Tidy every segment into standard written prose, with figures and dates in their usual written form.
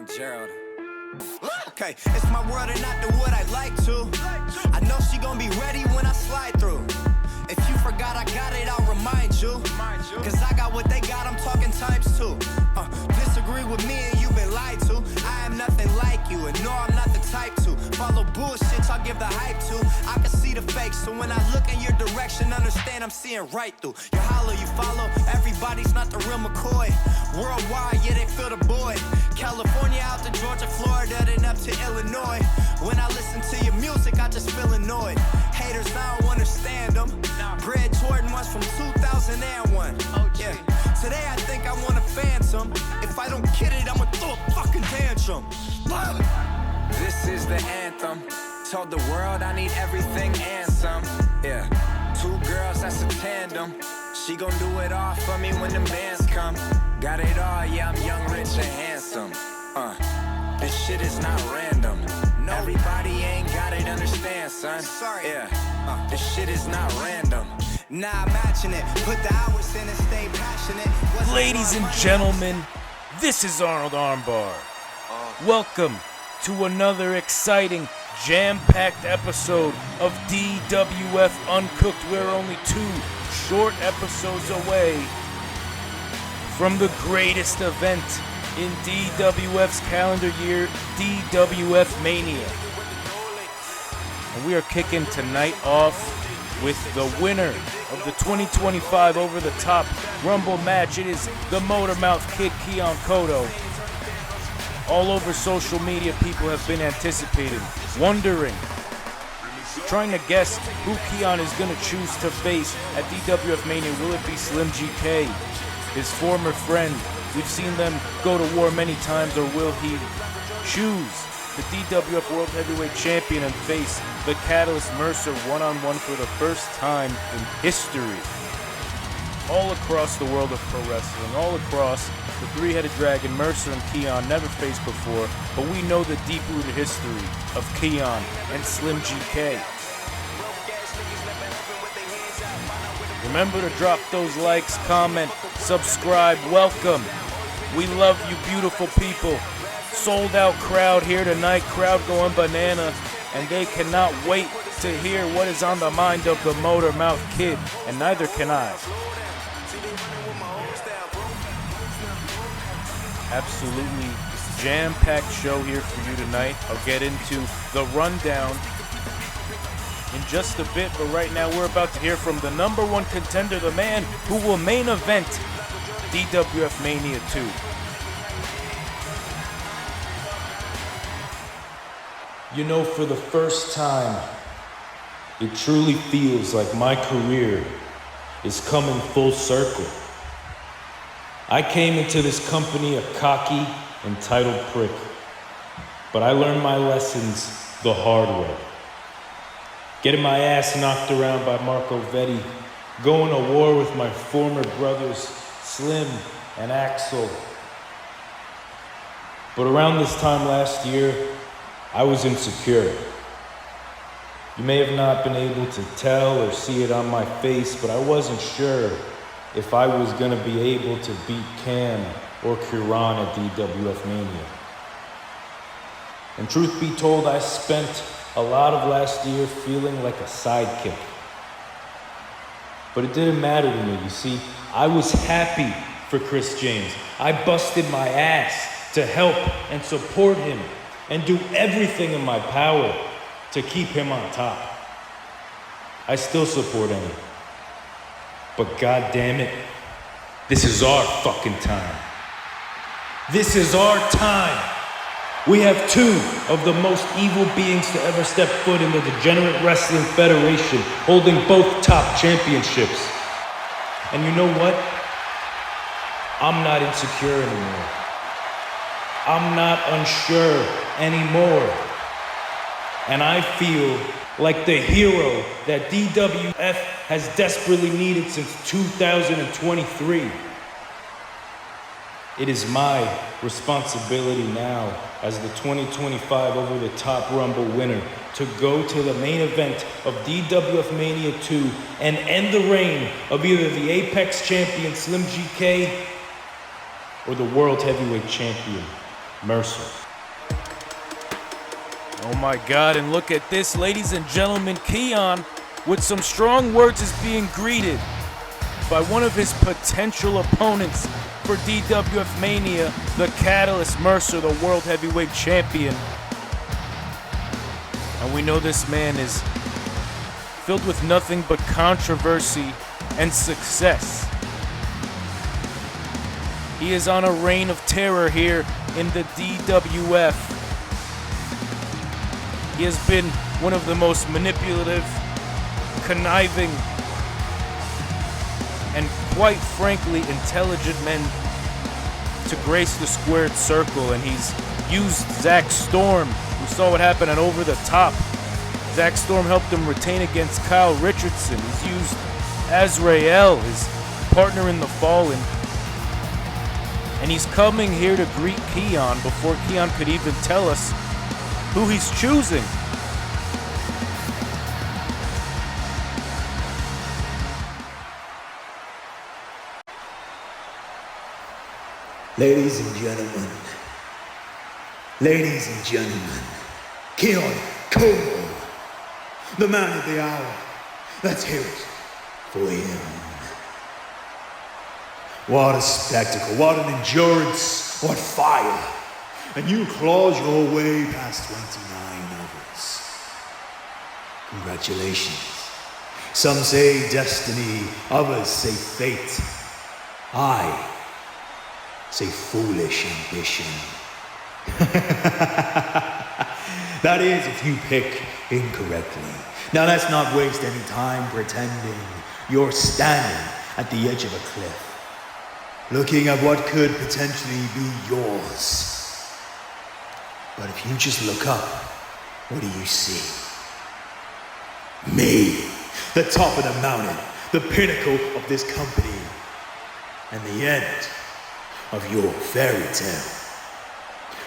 Young Gerald. Okay, it's my world and not the wood I like to. I know she gon' be ready when I slide through. If you forgot I got it, I'll remind you. Cause I got what they got, I'm talking times two. Disagree with me and you've been lied to. I am nothing like you, and no, I'm not the type to follow bullshit, I'll give the hype to. I can see the fake, so when I look in your direction, understand I'm seeing right through. You hollow, you follow, everybody's not the real McCoy. Worldwide, yeah, they feel the boy. California out to Georgia, Florida, then up to Illinois. When I listen to your music, I just feel annoyed. Haters, I don't understand them. Bred Jordan ones from 2001. Yeah. Today I think I want a phantom. If I don't get it, I'ma throw a fucking tantrum. This is the anthem. Told the world I need everything and some. Yeah. Two girls, that's a tandem. She gon' do it all for me when the bands come. Got it all, yeah, I'm young, rich, and handsome. This shit is not random. No. Everybody ain't got it, understand, son. Sorry. Yeah. This shit is not random. Nah, matching it. Put the hours in and stay passionate. Ladies and gentlemen, this is Arnold Armbar. Welcome to another exciting, jam-packed episode of DWF Uncooked. We're only 2 short episodes away from the greatest event in DWF's calendar year, DWF Mania. And we are kicking tonight off with the winner of the 2025 Over the Top Rumble match. It is the Motormouth Kid, Keon Cotto. All over social media, people have been anticipating, wondering, trying to guess who Keon is going to choose to face at DWF Mania. Will it be Slim GK, his former friend? We've seen them go to war many times. Or will he choose the DWF World Heavyweight Champion and face the Catalyst Mercer one-on-one for the first time in history? All across the world of pro wrestling, all across the three-headed dragon, Mercer and Keon never faced before, but we know the deep-rooted history of Keon and Slim GK. Remember to drop those likes, comment, subscribe, welcome. We love you beautiful people. Sold out crowd here tonight, crowd going banana, and they cannot wait to hear what is on the mind of the Motormouth Kid, and neither can I. Absolutely jam-packed show here for you tonight. I'll get into the rundown in just a bit, but right now we're about to hear from the number one contender, the man who will main event DWF Mania 2. You know, for the first time, it truly feels like my career is coming full circle. I came into this company a cocky, entitled prick, but I learned my lessons the hard way. Getting my ass knocked around by Marco Vetti, going to war with my former brothers, Slim and Axel. But around this time last year, I was insecure. You may have not been able to tell or see it on my face, but I wasn't sure if I was gonna be able to beat Cam or Kiran at DWF Mania. And truth be told, I spent a lot of last year feeling like a sidekick. But it didn't matter to me, you see. I was happy for Chris James. I busted my ass to help and support him and do everything in my power to keep him on top. I still support him. But god damn it, this is our fucking time. This is our time. We have 2 of the most evil beings to ever step foot in the Degenerate Wrestling Federation, holding both top championships. And you know what? I'm not insecure anymore. I'm not unsure anymore. And I feel like the hero that DWF has desperately needed since 2023. It is my responsibility now as the 2025 Over the Top Rumble winner to go to the main event of DWF Mania 2 and end the reign of either the Apex Champion Slim GK or the World Heavyweight Champion Mercer. Oh my God, and look at this, ladies and gentlemen. Keon, with some strong words, is being greeted by one of his potential opponents for DWF Mania, the Catalyst Mercer, the World Heavyweight Champion. And we know this man is filled with nothing but controversy and success. He is on a reign of terror here in the DWF. He has been one of the most manipulative, conniving, and quite frankly intelligent men to grace the squared circle, and he's used Zach Storm. We saw what happened at Over the Top. Zach Storm helped him retain against Kyle Richardson. He's used Azrael, his partner in the Fallen, and he's coming here to greet Keon before Keon could even tell us who he's choosing. Ladies and gentlemen, Keon Cole, the man of the hour. Let's hear it for him. What a spectacle, what an endurance, what fire. And you clawed your way past 29 others. Congratulations. Some say destiny, others say fate. I say foolish ambition. That is, if you pick incorrectly. Now let's not waste any time pretending you're standing at the edge of a cliff, looking at what could potentially be yours. But if you just look up, what do you see? Me, the top of the mountain, the pinnacle of this company, and the end of your fairy tale.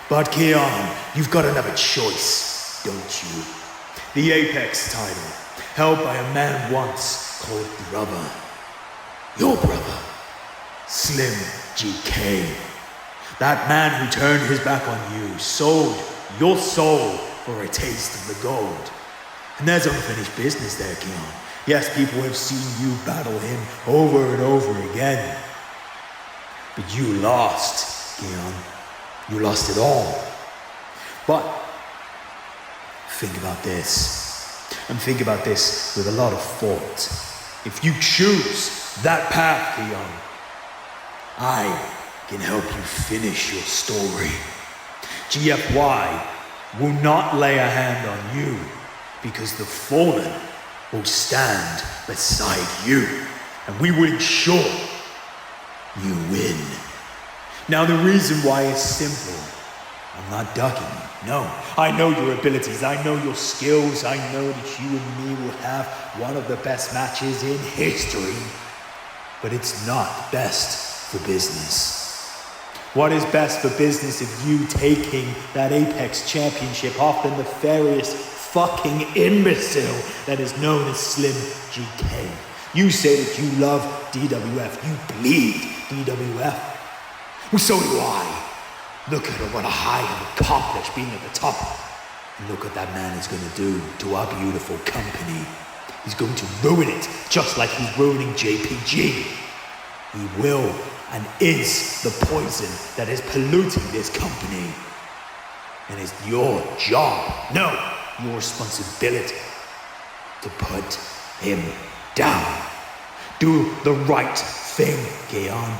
But Keon, you've got another choice, don't you? The Apex title, held by a man once called Brother. Your brother, Slim GK. That man who turned his back on you, sold your soul for a taste of the gold. And there's unfinished business there, Keon. Yes, people have seen you battle him over and over again. But you lost, Keon. You lost it all. But think about this. And think about this with a lot of thought. If you choose that path, Keon, I can help you finish your story. GFY will not lay a hand on you because the Fallen will stand beside you, and we will ensure you win. Now the reason why is simple. I'm not ducking you. No, I know your abilities, I know your skills, I know that you and me will have one of the best matches in history. But it's not best for business. What is best for business if you taking that Apex Championship off the nefarious fucking imbecile that is known as Slim GK? You say that you love DWF, you bleed DWF. Well, so do I. Look at what I have accomplished being at the top. And look what that man is going to do to our beautiful company. He's going to ruin it, just like he's ruining JPG. He will and is the poison that is polluting this company. And it's your job, no, your responsibility, to put him down. Do the right thing, Keon,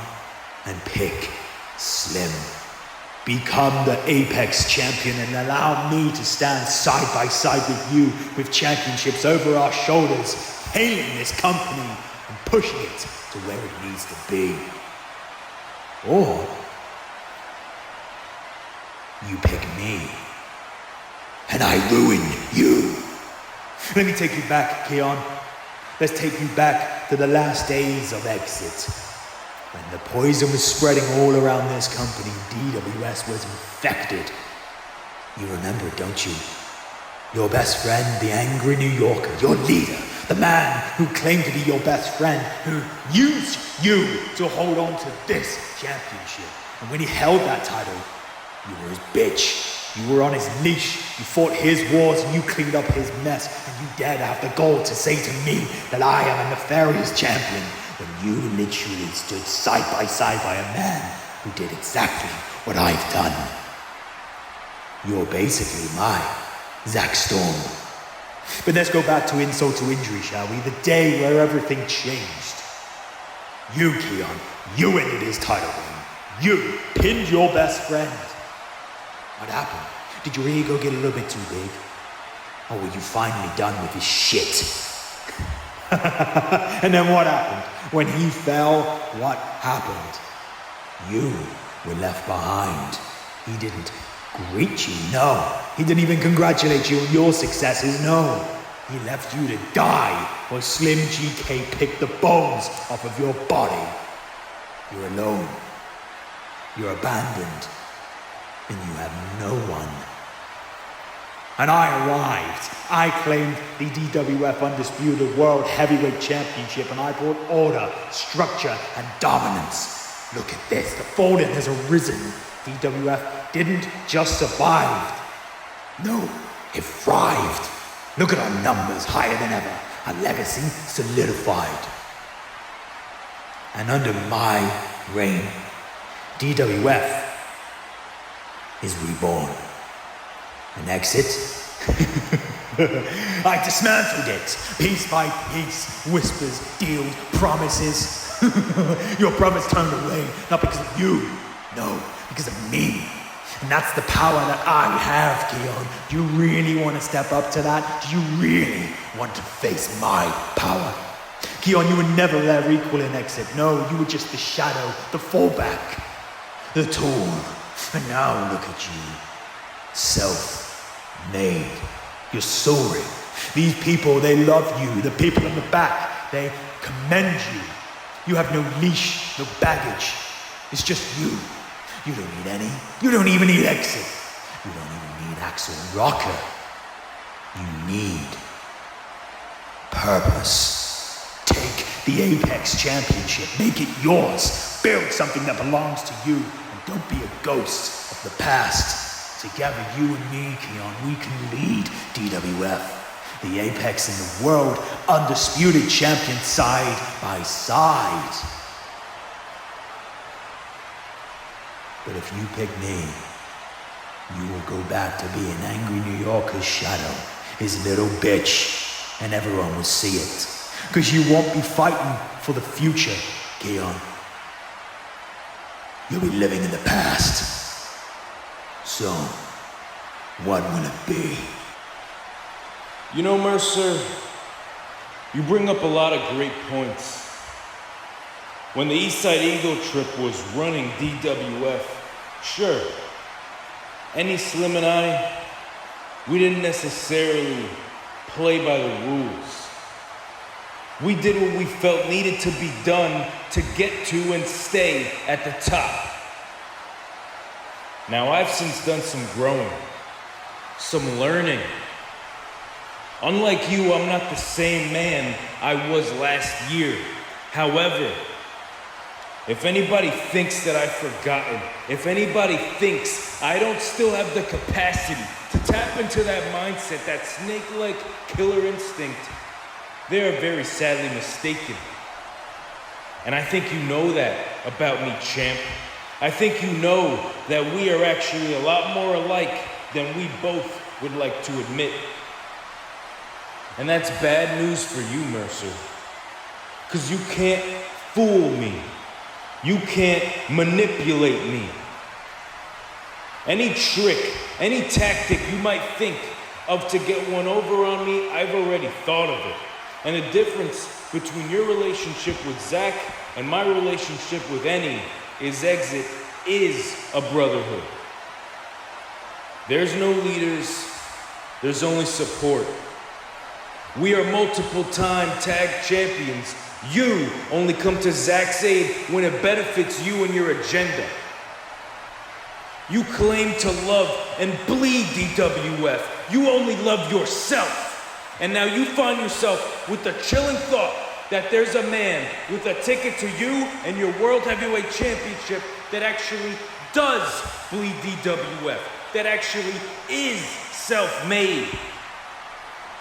and pick Slim. Become the Apex champion and allow me to stand side by side with you with championships over our shoulders, hailing this company and pushing it to where it needs to be. Or you pick me and I ruin you. Let me take you back, Keon. Let's take you back to the last days of Exit. When the poison was spreading all around this company, DWS was infected. You remember, don't you? Your best friend, the angry New Yorker, your leader, the man who claimed to be your best friend, who used you to hold on to this championship. And when he held that title, You were his bitch. You were on his leash. You fought his wars and you cleaned up his mess. And you dared to have the gall to say to me that I am a nefarious champion when you literally stood side by side by a man who did exactly what I've done. You're basically my Zack Storm. But let's go back to insult to injury, shall we? The day where everything changed. You, Keon, you ended his title reign. You pinned your best friend. What happened? Did your ego get a little bit too big? Or were you finally done with his shit? And then what happened? When he fell, what happened? You were left behind. He didn't greet you, no. He didn't even congratulate you on your successes, no. He left you to die while Slim GK picked the bones off of your body. You're alone. You're abandoned. And you have no one. And I arrived. I claimed the DWF Undisputed World Heavyweight Championship, and I brought order, structure, and dominance. Look at this. The Fallen has arisen. DWF didn't just survive. No, it thrived. Look at our numbers, higher than ever. Our legacy solidified. And under my reign, DWF is reborn. An exit? I dismantled it, piece by piece. Whispers, deals, promises. Your brothers turned away, not because of you, no, because of me. And that's the power that I have, Keon. Do you really want to step up to that? Do you really want to face my power? Keon, you were never their equal in exit. No, you were just the shadow, the fallback, the tool. And now look at you. Self-made. You're soaring. These people, they love you. The people in the back, they commend you. You have no leash, no baggage. It's just you. You don't need any. You don't even need exit. You don't even need Axel Rocker. You need purpose. Take the Apex Championship. Make it yours. Build something that belongs to you. And don't be a ghost of the past. Together, you and me, Keon, we can lead DWF. The Apex and the World Undisputed Champion side by side. But if you pick me, you will go back to being angry New Yorker's shadow, his little bitch, and everyone will see it. Because you won't be fighting for the future, Keon. You'll be living in the past. So, what will it be? You know, Mercer, you bring up a lot of great points. When the Eastside Eagle Trip was running DWF, sure, any Slim and I, we didn't necessarily play by the rules. We did what we felt needed to be done to get to and stay at the top. Now, I've since done some growing, some learning. Unlike you, I'm not the same man I was last year. However, if anybody thinks that I've forgotten, if anybody thinks I don't still have the capacity to tap into that mindset, that snake-like killer instinct, they are very sadly mistaken. And I think you know that about me, champ. I think you know that we are actually a lot more alike than we both would like to admit. And that's bad news for you, Mercer. Because you can't fool me. You can't manipulate me. Any trick, any tactic you might think of to get one over on me, I've already thought of it. And the difference between your relationship with Zach and my relationship with Any is exit is a brotherhood. There's no leaders, there's only support. We are multiple-time tag champions. You only come to Zach's aid when it benefits you and your agenda. You claim to love and bleed DWF. You only love yourself. And now you find yourself with the chilling thought that there's a man with a ticket to you and your World Heavyweight Championship that actually does bleed DWF, that actually is self-made.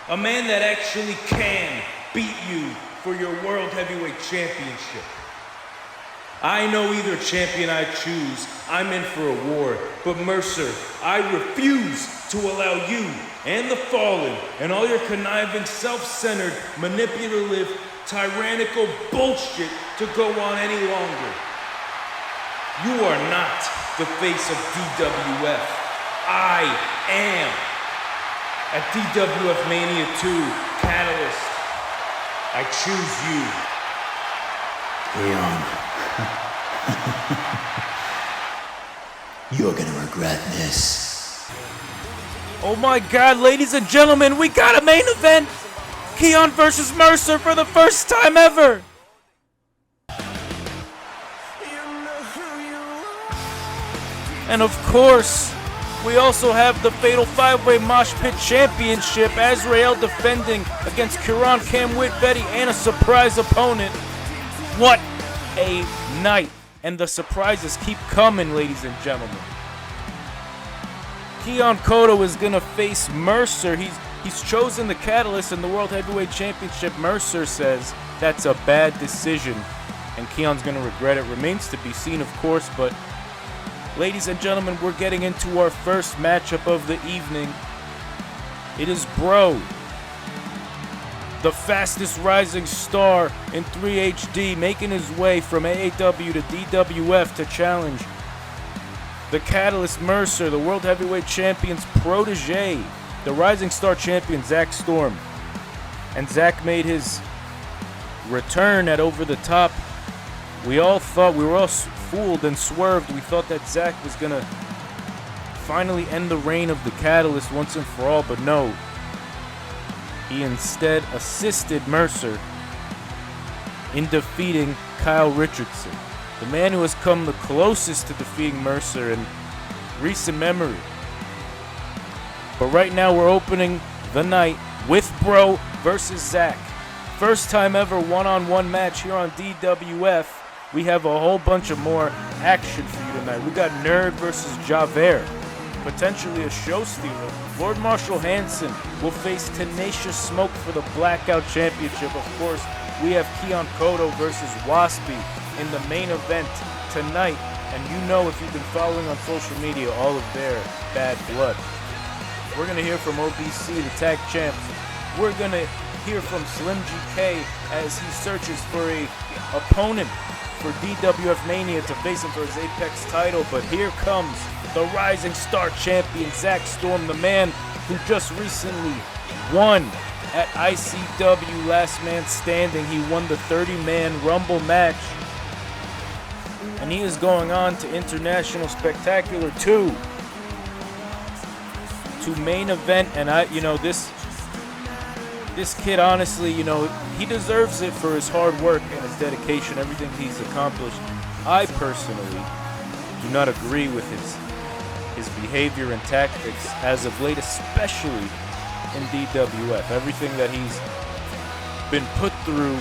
A man that actually can beat you for your World Heavyweight Championship. I know either champion I choose, I'm in for a war. But Mercer, I refuse to allow you and the Fallen and all your conniving, self-centered, manipulative, tyrannical bullshit to go on any longer. You are not the face of DWF. I am. At DWF Mania 2, Catalyst, I choose you. Leon. You're gonna regret this. Oh my God, ladies and gentlemen, we got a main event! Keon versus Mercer for the first time ever! And of course, we also have the Fatal 5-Way Mosh Pit Championship, Azrael defending against Kiran, Cam Whitbetty, and a surprise opponent. What a night! And the surprises keep coming, ladies and gentlemen. Keon Cotto is gonna face Mercer. He's chosen the Catalyst in the World Heavyweight Championship. Mercer says that's a bad decision, and Keon's gonna regret it. Remains to be seen, of course, but ladies and gentlemen, we're getting into our first matchup of the evening. It is Bro, the fastest rising star in 3HD, making his way from AAW to DWF to challenge the Catalyst Mercer, the World Heavyweight Champion's protege, the Rising Star Champion Zach Storm. And Zach made his return at Over the Top. We all thought, we were all fooled and swerved. We thought that Zach was gonna finally end the reign of the Catalyst once and for all, but no. He instead assisted Mercer in defeating Kyle Richardson, the man who has come the closest to defeating Mercer in recent memory. But right now we're opening the night with Bro versus Zach. First time ever one-on-one match here on DWF. We have a whole bunch of more action for you tonight. We got Nerd versus Javert, potentially a show stealer. Lord Marshall Hansen will face Tenacious Smoke for the Blackout Championship. Of course, we have Keon Cotto versus Waspy in the main event tonight. And you know, if you've been following on social media, all of their bad blood. We're going to hear from OBC, the tag champs. We're going to hear from Slim GK as he searches for a opponent for DWF Mania to face him for his Apex title. But here comes the Rising Star Champion, Zach Storm, the man who just recently won at ICW Last Man Standing. He won the 30-man Rumble match. And he is going on to International Spectacular 2 to main event. And this kid, honestly, he deserves it for his hard work and his dedication, everything he's accomplished. I personally do not agree with his behavior and tactics as of late, especially in DWF. Everything that he's been put through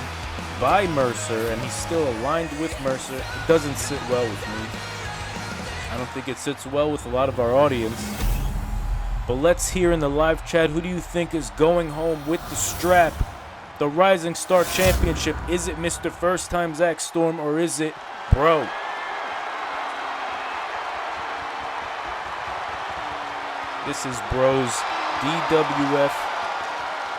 by Mercer, and he's still aligned with Mercer, it doesn't sit well with me. I don't think it sits well with a lot of our audience. But let's hear in the live chat, who do you think is going home with the strap? The Rising Star Championship. Is it Mr. First Time Zach Storm, or is it Bro? This is Bro's DWF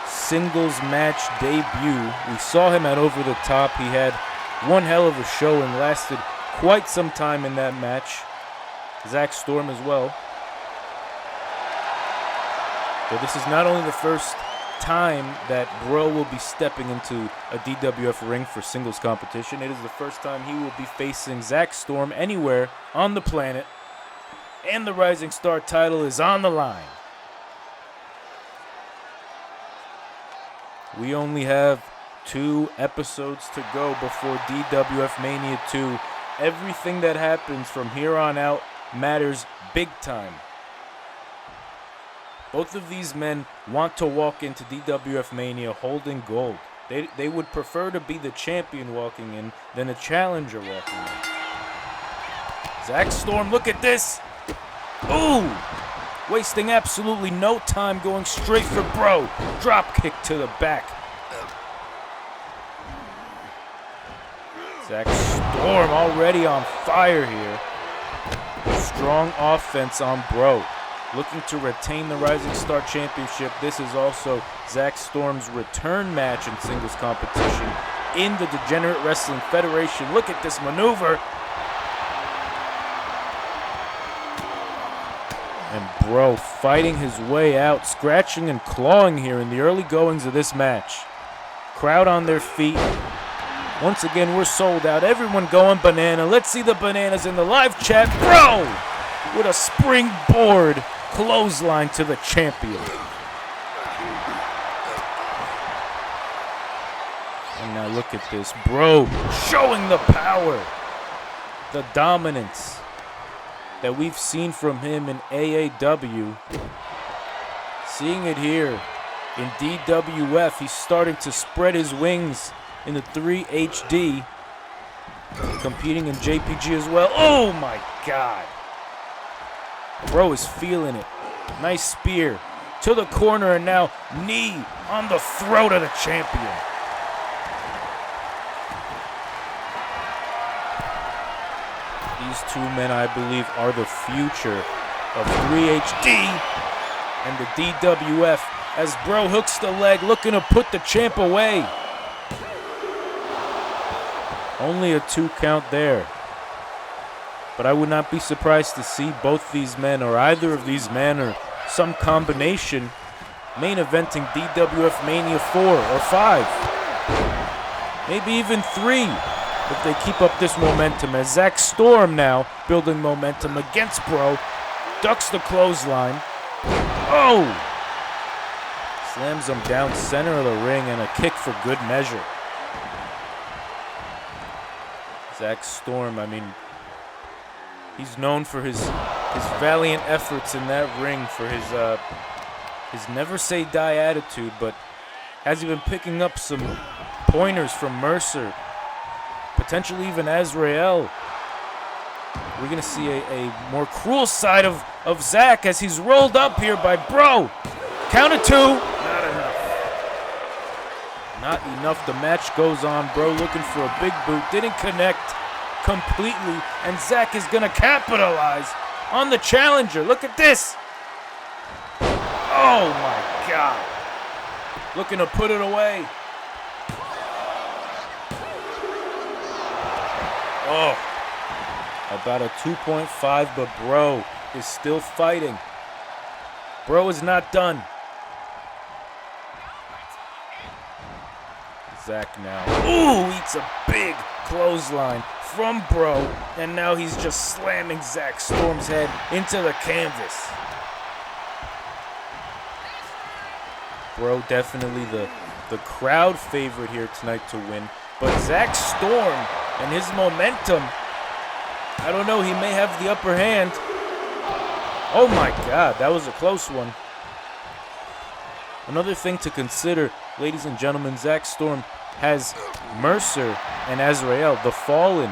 singles match debut. We saw him at Over the Top. He had one hell of a showing, lasted quite some time in that match. Zach Storm as well. But this is not only the first time that Bro will be stepping into a DWF ring for singles competition, it is the first time he will be facing Zach Storm anywhere on the planet. And the Rising Star title is on the line. We only have 2 episodes to go before DWF Mania 2. Everything that happens from here on out matters big time. Both of these men want to walk into DWF Mania holding gold. They would prefer to be the champion walking in than a challenger walking in. Zach Storm, look at this. Ooh! Wasting absolutely no time, going straight for Bro. Drop kick to the back. Zach Storm already on fire here. Strong offense on Bro. Looking to retain the Rising Star Championship. This is also Zach Storm's return match in singles competition in the Degenerate Wrestling Federation. Look at this maneuver. And Bro fighting his way out, scratching and clawing here in the early goings of this match. Crowd on their feet. Once again, we're sold out. Everyone going banana. Let's see the bananas in the live chat. Bro with a springboard clothesline to the champion. And now look at this. Bro showing the power, the dominance that we've seen from him in AAW. Seeing it here in DWF. He's starting to spread his wings in the 3 HD. Competing in JPG as well. Oh my God. Bro is feeling it. Nice spear to the corner, and now knee on the throat of the champion. These two men, I believe, are the future of 3HD and the DWF as Bro hooks the leg, looking to put the champ away. Only a 2 count there. But I would not be surprised to see both these men, or either of these men, or some combination, main eventing DWF Mania 4 or 5. Maybe even 3 if they keep up this momentum, as Zach Storm now building momentum against Bro. Ducks the clothesline. Oh! Slams him down center of the ring, and a kick for good measure. Zach Storm, I mean, he's known for his valiant efforts in that ring, for his never say die attitude, but has he been picking up some pointers from Mercer, potentially even Azrael? We're gonna see a more cruel side of Zach as he's rolled up here by Bro. Count of 2. Not enough. Not enough. The match goes on. Bro looking for a big boot. Didn't connect completely. And Zach is going to capitalize on the challenger. Look at this. Oh, my God. Looking to put it away. Oh. About a 2.5, but Bro is still fighting. Bro is not done. Zach now. Ooh, eats a big clothesline from Bro, and now he's just slamming Zach Storm's head into the canvas. Bro definitely the crowd favorite here tonight to win, but Zach Storm and his momentum, I don't know, he may have the upper hand. Oh my God, that was a close one. Another thing to consider, ladies and gentlemen, Zach Storm has Mercer and Azrael, the Fallen,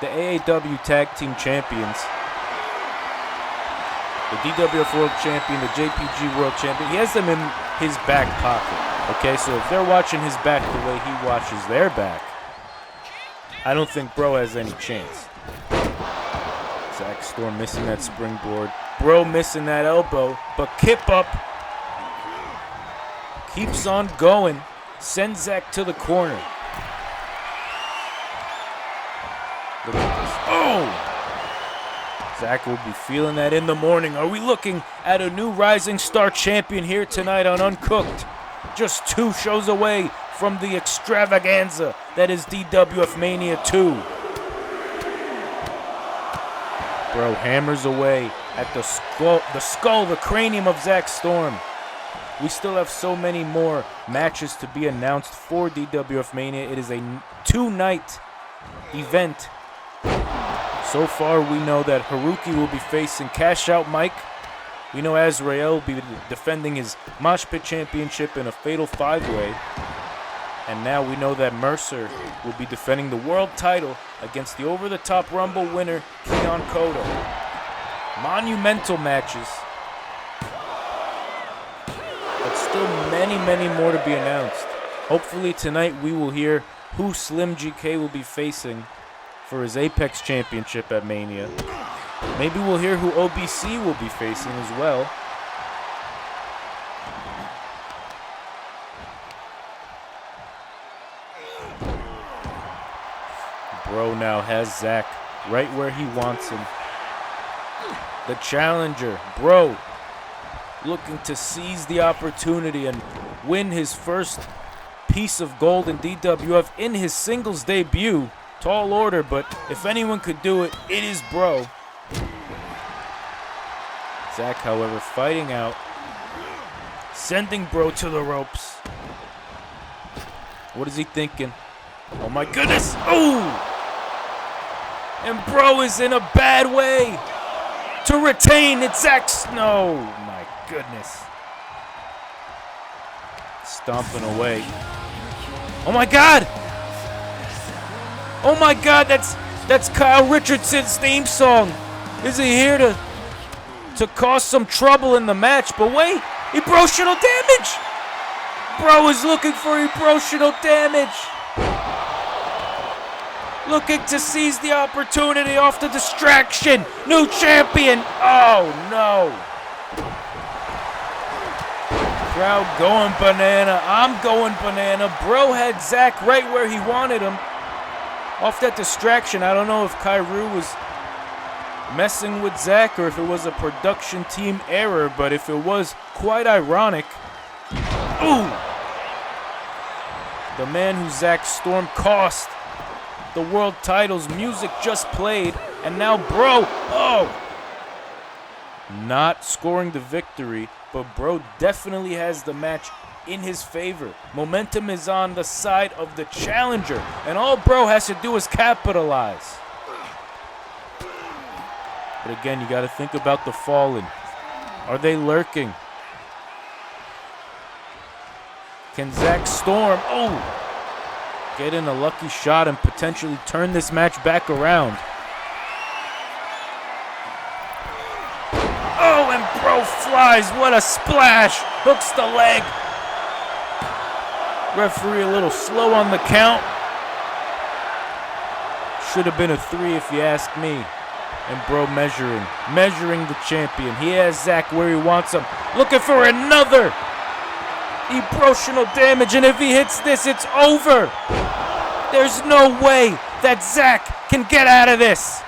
the AAW Tag Team Champions, the DWF World Champion, the JPG World Champion. He has them in his back pocket, okay? So if they're watching his back the way he watches their back, I don't think Bro has any chance. Zach Storm missing that springboard. Bro missing that elbow, but Kip Up keeps on going. Sends Zach to the corner. Look at this. Oh! Zach will be feeling that in the morning. Are we looking at a new Rising Star champion here tonight on Uncooked? Just 2 shows away from the extravaganza that is DWF Mania 2. Bro hammers away at the skull, the cranium of Zach Storm. We still have so many more matches to be announced for DWF Mania. It is a 2-night event. So far, we know that Haruki will be facing Cash Out Mike. We know Azrael will be defending his Mosh Pit Championship in a fatal 5-way. And now we know that Mercer will be defending the world title against the over-the-top Rumble winner, Keon Cotto. Monumental matches. But still many, many more to be announced. Hopefully tonight we will hear who Slim GK will be facing for his Apex Championship at Mania. Maybe we'll hear who OBC will be facing as well. Bro now has Zach right where he wants him. The challenger, Bro, looking to seize the opportunity and win his first piece of gold in DWF in his singles debut. Tall order, but if anyone could do it, it is Bro. Zach, however, fighting out, sending Bro to the ropes. What is he thinking? Oh my goodness! Oh! And Bro is in a bad way to retain. It's Zach Snow. My goodness. Stomping away. Oh my God! Oh my God, that's Kyle Richardson's theme song. Is he here to cause some trouble in the match? But wait, emotional damage! Bro is looking for emotional damage. Looking to seize the opportunity off the distraction. New champion. Oh no. Crowd going banana. I'm going banana. Bro had Zach right where he wanted him. Off that distraction, I don't know if Kairu was messing with Zach or if it was a production team error, but if it was, quite ironic. Ooh! The man who Zach Storm cost the world titles, music just played, and now Bro, oh! Not scoring the victory, but Bro definitely has the match in his favor. Momentum is on the side of the challenger, and all Bro has to do is capitalize. But again, you got to think about the Fallen. Are they lurking? Can Zach Storm, get in a lucky shot and potentially turn this match back around? Oh, and Bro flies. What a splash. Hooks the leg. Referee a little slow on the count. Should have been a 3 if you ask me. And Bro measuring the champion. He has Zach where he wants him. Looking for another emotional damage, and if he hits this, it's over. There's no way that Zach can get out of this.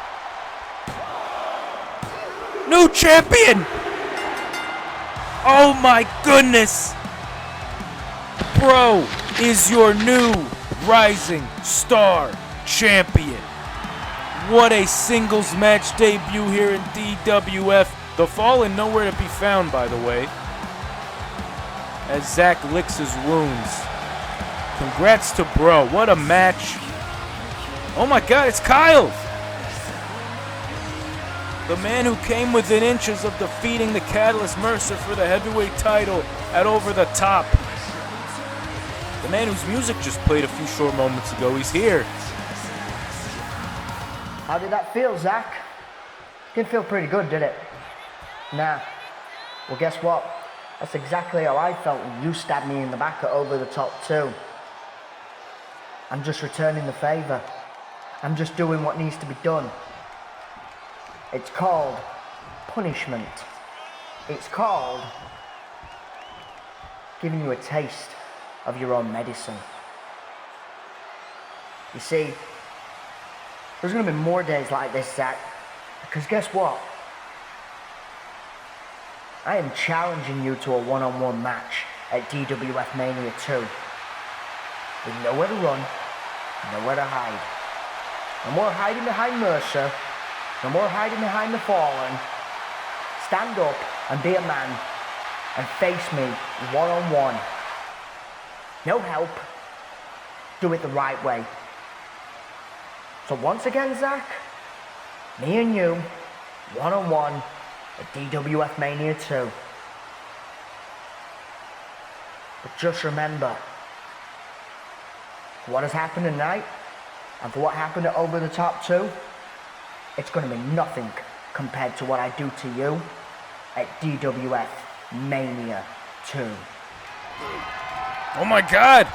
New champion. Oh my goodness. Bro is your new Rising Star champion. What a singles match debut here in DWF. The Fallen nowhere to be found, by the way, as Zach licks his wounds. Congrats to Bro. What a match. Oh my God, it's Kyle. The man who came within inches of defeating the Catalyst Mercer for the heavyweight title at Over the Top. The man whose music just played a few short moments ago. He's here. How did that feel, Zach? Didn't feel pretty good, did it? Nah. Well, guess what? That's exactly how I felt when you stabbed me in the back at Over the Top 2. I'm just returning the favor. I'm just doing what needs to be done. It's called punishment. It's called giving you a taste of your own medicine. You see, there's going to be more days like this, Zach, because guess what? I am challenging you to a one-on-one match at DWF Mania 2. With nowhere to run, nowhere to hide. No more hiding behind Mercer, no more hiding behind the Fallen. Stand up and be a man and face me one-on-one. No help. Do it the right way. So once again, Zach, me and you, one-on-one at DWF Mania 2. But just remember, For what has happened tonight, and for what happened at Over the Top 2, it's going to be nothing compared to what I do to you at DWF Mania 2. Oh my God!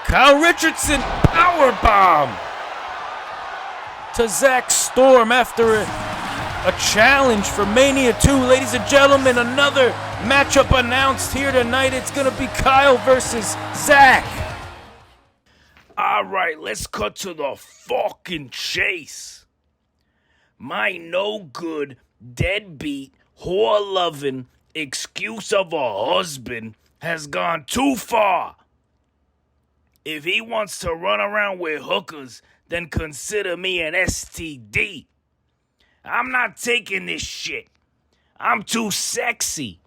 Kyle Richardson powerbomb to Zach Storm after a challenge for Mania 2. Ladies and gentlemen, another matchup announced here tonight. It's going to be Kyle versus Zach. All right, let's cut to the fucking chase. My no-good, deadbeat, whore-loving excuse of a husband has gone too far. If he wants to run around with hookers, then consider me an STD. I'm not taking this shit. I'm too sexy.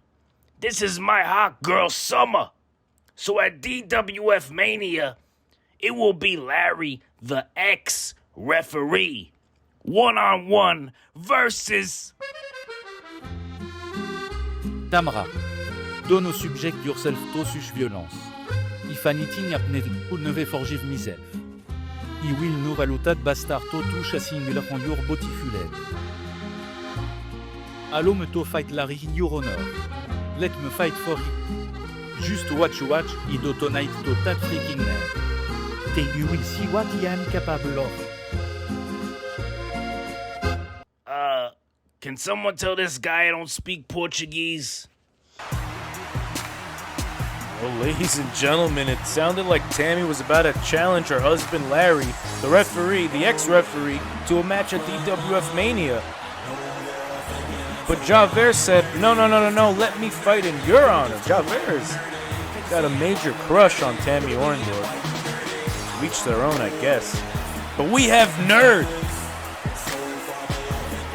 This is my hot girl summer. So at DWF Mania, it will be Larry the ex-referee. One-on-one versus... Tamra. Dono subject yourself to such violence. Ifanitin apneve forgive myself. I will no valutat bastar to chasing la on your botifulen. Allo me to fight Larry in your honor. Let me fight for it. Just watch, I do tonight to that freaking man. Then you will see what I am capable of. Can someone tell this guy I don't speak Portuguese? Well, ladies and gentlemen, it sounded like Tammy was about to challenge her husband Larry, the referee, the ex-referee, to a match at DWF Mania. But Javert said, no, let me fight in your honor. Javert's got a major crush on Tammy Orndorff. Each their own, I guess. But we have Nerd,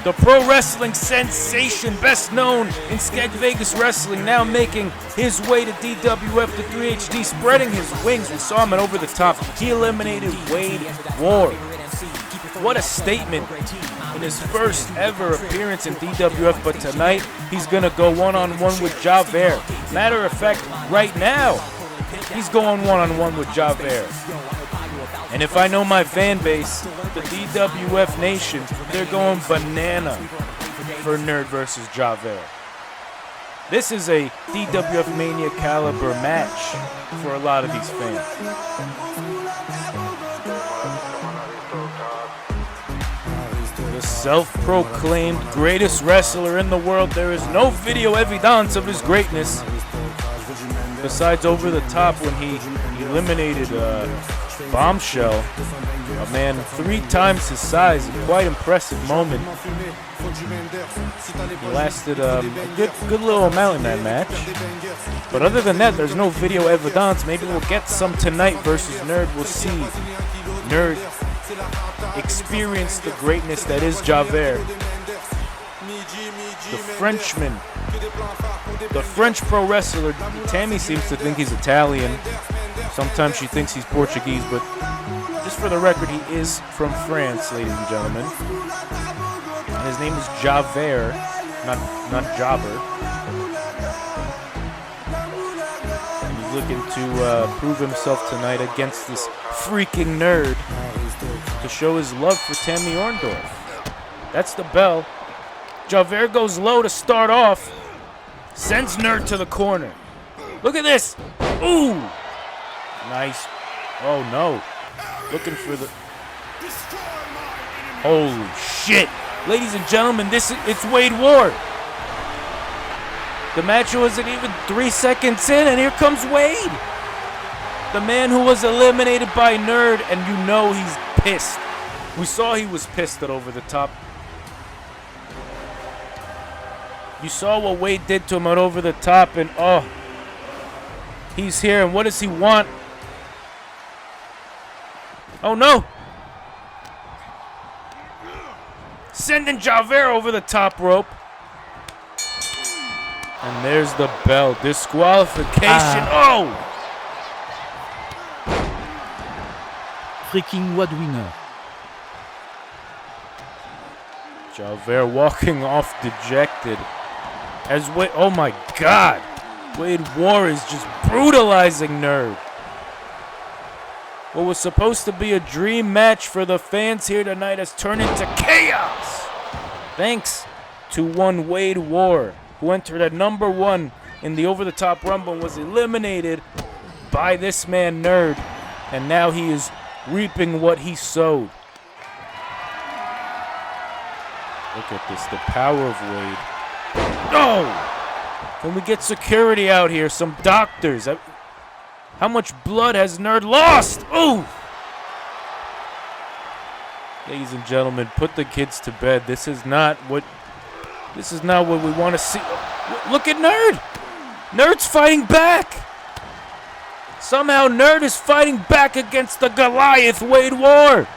the pro wrestling sensation, best known in Skag Vegas wrestling, now making his way to DWF to 3HD, spreading his wings. We saw him at Over the Top. He eliminated Wade Ward. What a statement in his first ever appearance in DWF, but tonight he's going to go one-on-one with Javert. Matter of fact, right now, he's going one-on-one with Javert. And if I know my fan base, the DWF Nation, they're going banana for Nerd versus Javert. This is a DWF Mania caliber match for a lot of these fans. The self-proclaimed greatest wrestler in the world. There is no video evidence of his greatness besides Over the Top when he eliminated Bombshell, a man 3 times his size. A quite impressive moment. He lasted a good little amount in that match. But other than that, there's no video evidence. Maybe we'll get some tonight versus Nerd. We'll see. Nerd experience the greatness that is Javert. The Frenchman. The French pro wrestler. Tammy seems to think he's Italian. Sometimes she thinks he's Portuguese, but just for the record, he is from France, ladies and gentlemen. And his name is Javert, not Jobber. And he's looking to prove himself tonight against this freaking Nerd to show his love for Tammy Orndorff. That's the bell. Javert goes low to start off. Sends Nerd to the corner. Look at this. Ooh. Nice. Oh, no. Looking for the... Holy shit. Ladies and gentlemen, it's Wade Ward. The match wasn't even 3 seconds in, and here comes Wade. The man who was eliminated by Nerd, and you know he's pissed. We saw he was pissed at Over the Top. You saw what Wade did to him at Over the Top, and oh, he's here, and what does he want? Oh no! Sending Javert over the top rope. And there's the bell. Disqualification. Oh! Freaking Wad winner. Javert walking off dejected. As Wade, oh my God! Wade War is just brutalizing Nerd. What was supposed to be a dream match for the fans here tonight has turned into chaos. Thanks to one Wade War, who entered at number 1 in the over-the-top rumble and was eliminated by this man Nerd. And now he is reaping what he sowed. Look at this, the power of Wade. Oh! Can we get security out here? Some doctors. How much blood has Nerd lost? Ooh! Ladies and gentlemen, put the kids to bed. This is not what we want to see. Look at Nerd! Nerd's fighting back! Somehow Nerd is fighting back against the Goliath Wade War!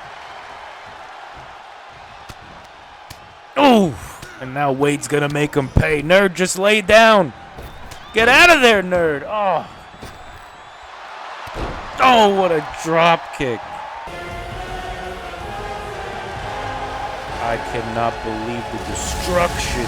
Ooh! And now Wade's gonna make him pay. Nerd, just lay down! Get out of there, Nerd! Oh! Oh, what a drop kick. I cannot believe the destruction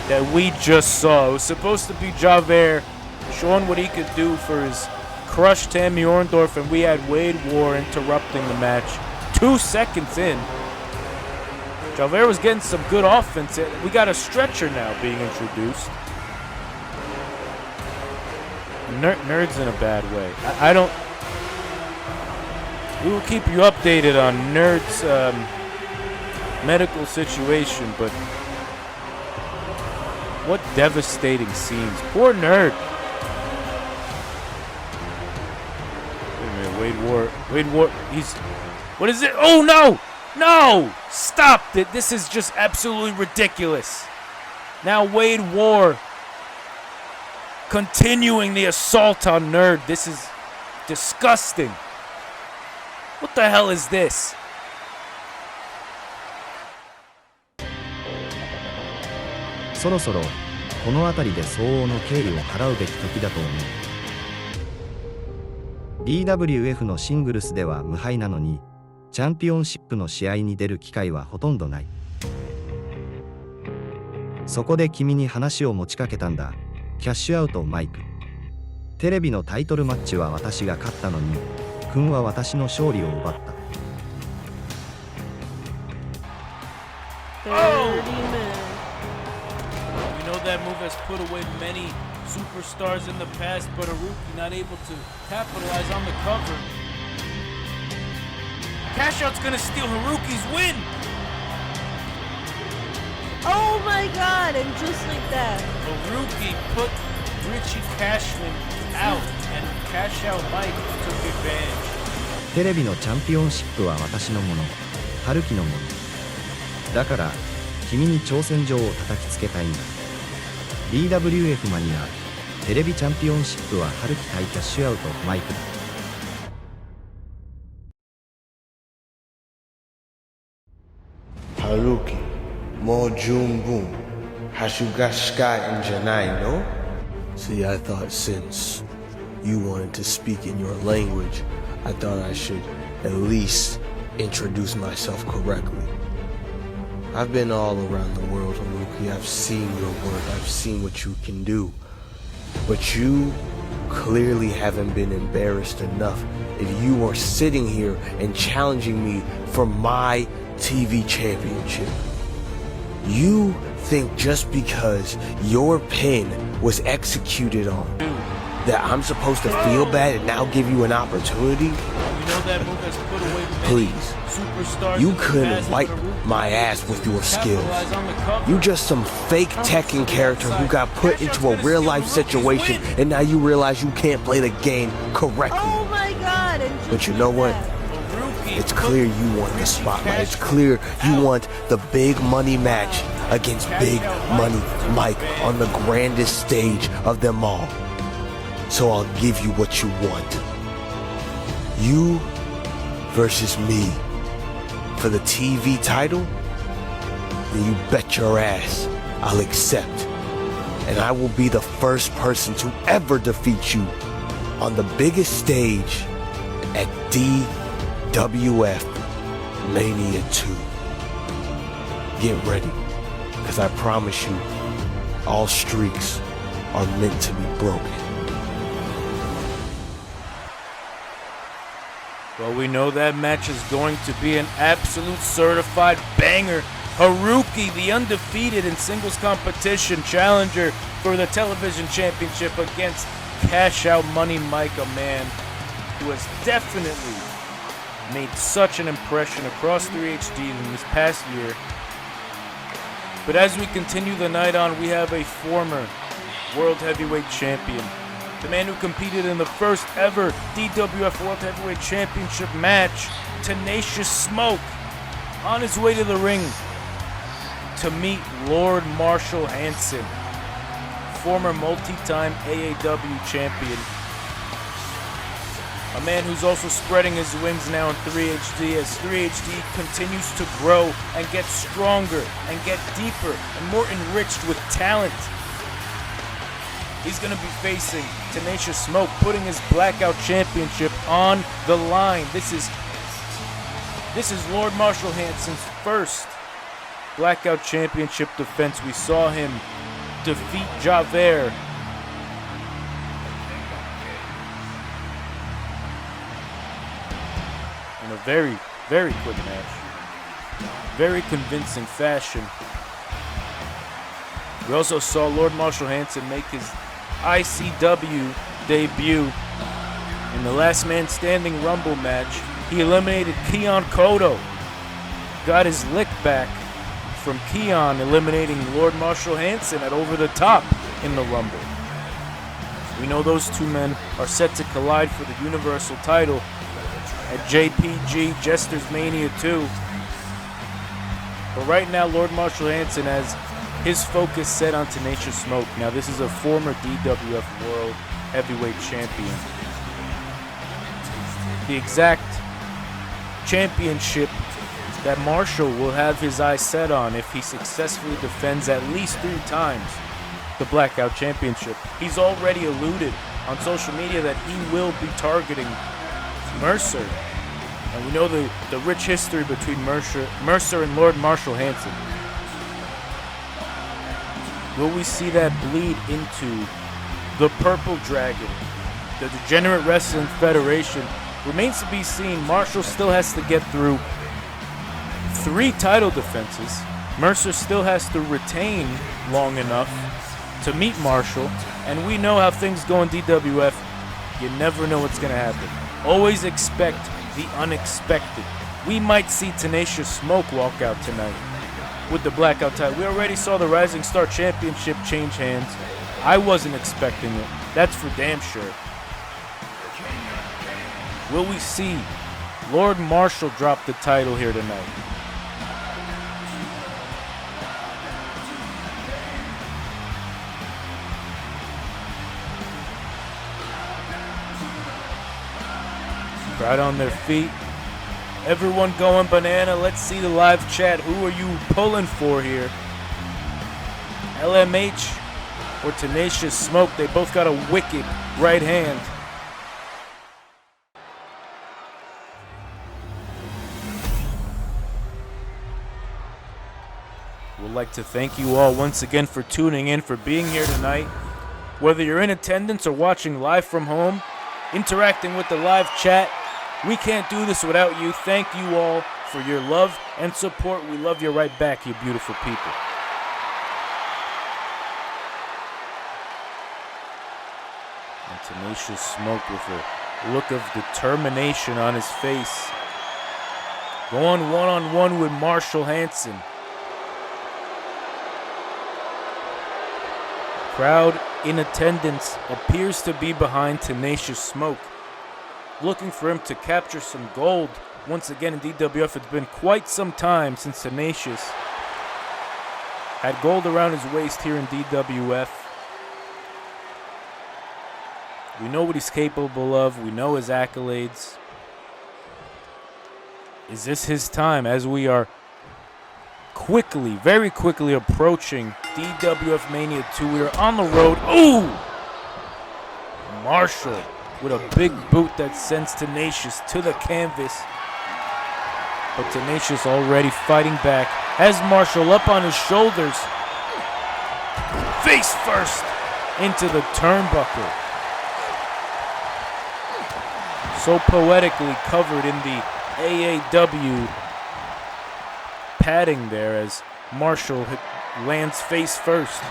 that we just saw. It was supposed to be Javert showing what he could do for his crushed Tammy Orndorff, and we had Wade War interrupting the match 2 seconds in. Javert was getting some good offense. We got a stretcher now being introduced. Nerd's in a bad way. I don't... We will keep you updated on Nerd's medical situation, but what devastating scenes. Poor Nerd. Wait a minute, Wade War, he's... What is it? Oh, no! No! Stop it! This is just absolutely ridiculous. Now Wade War continuing the assault on Nerd. This is disgusting. What the hell is this?「そろそろこの辺りで相応の敬意を払うべき時だと思う。DWF のシングルスでは無敗なのに、チャンピオンシップの試合に出る機会はほとんどない。そこで君に話を持ちかけたんだ。キャッシュアウトマイク。テレビのタイトルマッチは私が勝ったのに、君は私の勝利を奪った。Oh! We know that move has put away many superstars in the past, but Haruki not able to capitalize on the cover. Cash Out's gonna steal Haruki's win! Oh my god, and just like that. Haruki put Richie Cashman out, and Cash Out Mike took advantage. テレビのチャンピオンシップは私のもの、春樹のもの。だから、君に挑戦状を叩きつけたいんだ。DWF マニア、テレビチャンピオンシップは春樹対キャッシュアウトマイクだ。Haruki, Mo Junbun, Hashugashika and Janai, no? See, I thought since you wanted to speak in your language, I thought I should at least introduce myself correctly. I've been all around the world, Haruki. I've seen your work. I've seen what you can do. But you clearly haven't been embarrassed enough if you are sitting here and challenging me for my TV championship. You think just because your pin was executed on that I'm supposed to feel bad and now give you an opportunity? Please, you couldn't wipe my ass with your skills. You just some fake Tekken character who got put into a real life situation and now you realize you can't play the game correctly. Oh my god, and just But you know what? It's clear you want the spotlight. It's clear you want the big money match against Big Money Mike on the grandest stage of them all. So I'll give you what you want. You versus me for the TV title? Then you bet your ass I'll accept. And I will be the first person to ever defeat you on the biggest stage at DWF Mania 2. Get ready, because I promise you, all streaks are meant to be broken. Well, we know that match is going to be an absolute certified banger. Haruki, the undefeated in singles competition challenger for the television championship against Cash Out Money Mike, a man who has definitely made such an impression across 3HD in this past year. But as we continue the night on, we have a former World Heavyweight Champion, the man who competed in the first ever DWF World Heavyweight Championship match, Tenacious Smoke, on his way to the ring to meet Lord Marshall Hansen, former multi-time AAW champion. A man who's also spreading his wings now in 3HD as 3HD continues to grow and get stronger and get deeper and more enriched with talent. He's going to be facing Tenacious Smoke, putting his Blackout Championship on the line. This is Lord Marshall Hansen's first Blackout Championship defense. We saw him defeat Javert in a very, very quick match. Very convincing fashion. We also saw Lord Marshall Hansen make his ICW debut in the Last Man Standing Rumble match. He eliminated Keon Kodo. Got his lick back from Keon, eliminating Lord Marshall Hansen at Over the Top in the Rumble. We know those two men are set to collide for the Universal title at JPG Jester's Mania 2. But right now, Lord Marshall Hansen has his focus set on Tenacious Smoke. Now, this is a former DWF World Heavyweight Champion. The exact championship that Marshall will have his eyes set on if he successfully defends at least 3 times the Blackout Championship. He's already alluded on social media that he will be targeting Mercer. And we know the rich history between Mercer and Lord Marshall Hansen. Will we see that bleed into the Purple Dragon? The Degenerate Wrestling Federation remains to be seen. Marshall still has to get through 3 title defenses. Mercer still has to retain long enough to meet Marshall. And we know how things go in DWF. You never know what's going to happen. Always expect the unexpected. We might see Tenacious Smoke walk out tonight with the Blackout title. We already saw the Rising Star Championship change hands. I wasn't expecting it. That's for damn sure. Will we see Lord Marshall drop the title here tonight? Crowd on their feet. Everyone going banana. Let's see the live chat. Who are you pulling for here? LMH or Tenacious Smoke? They both got a wicked right hand. We'd like to thank you all once again for tuning in, for being here tonight. Whether you're in attendance or watching live from home, interacting with the live chat, we can't do this without you. Thank you all for your love and support. We love you right back, you beautiful people. And Tenacious Smoke with a look of determination on his face. Going one-on-one with Marshall Hansen. Crowd in attendance appears to be behind Tenacious Smoke, looking for him to capture some gold. Once again in DWF, it's been quite some time since Tenacious had gold around his waist here in DWF. We know what he's capable of. We know his accolades. Is this his time as we are quickly, very quickly approaching DWF Mania 2? We are on the road. Ooh! Marshall with a big boot that sends Tenacious to the canvas. But Tenacious already fighting back. Has Marshall up on his shoulders. Face first into the turnbuckle. so poetically covered in the AAW padding there as Marshall lands face first.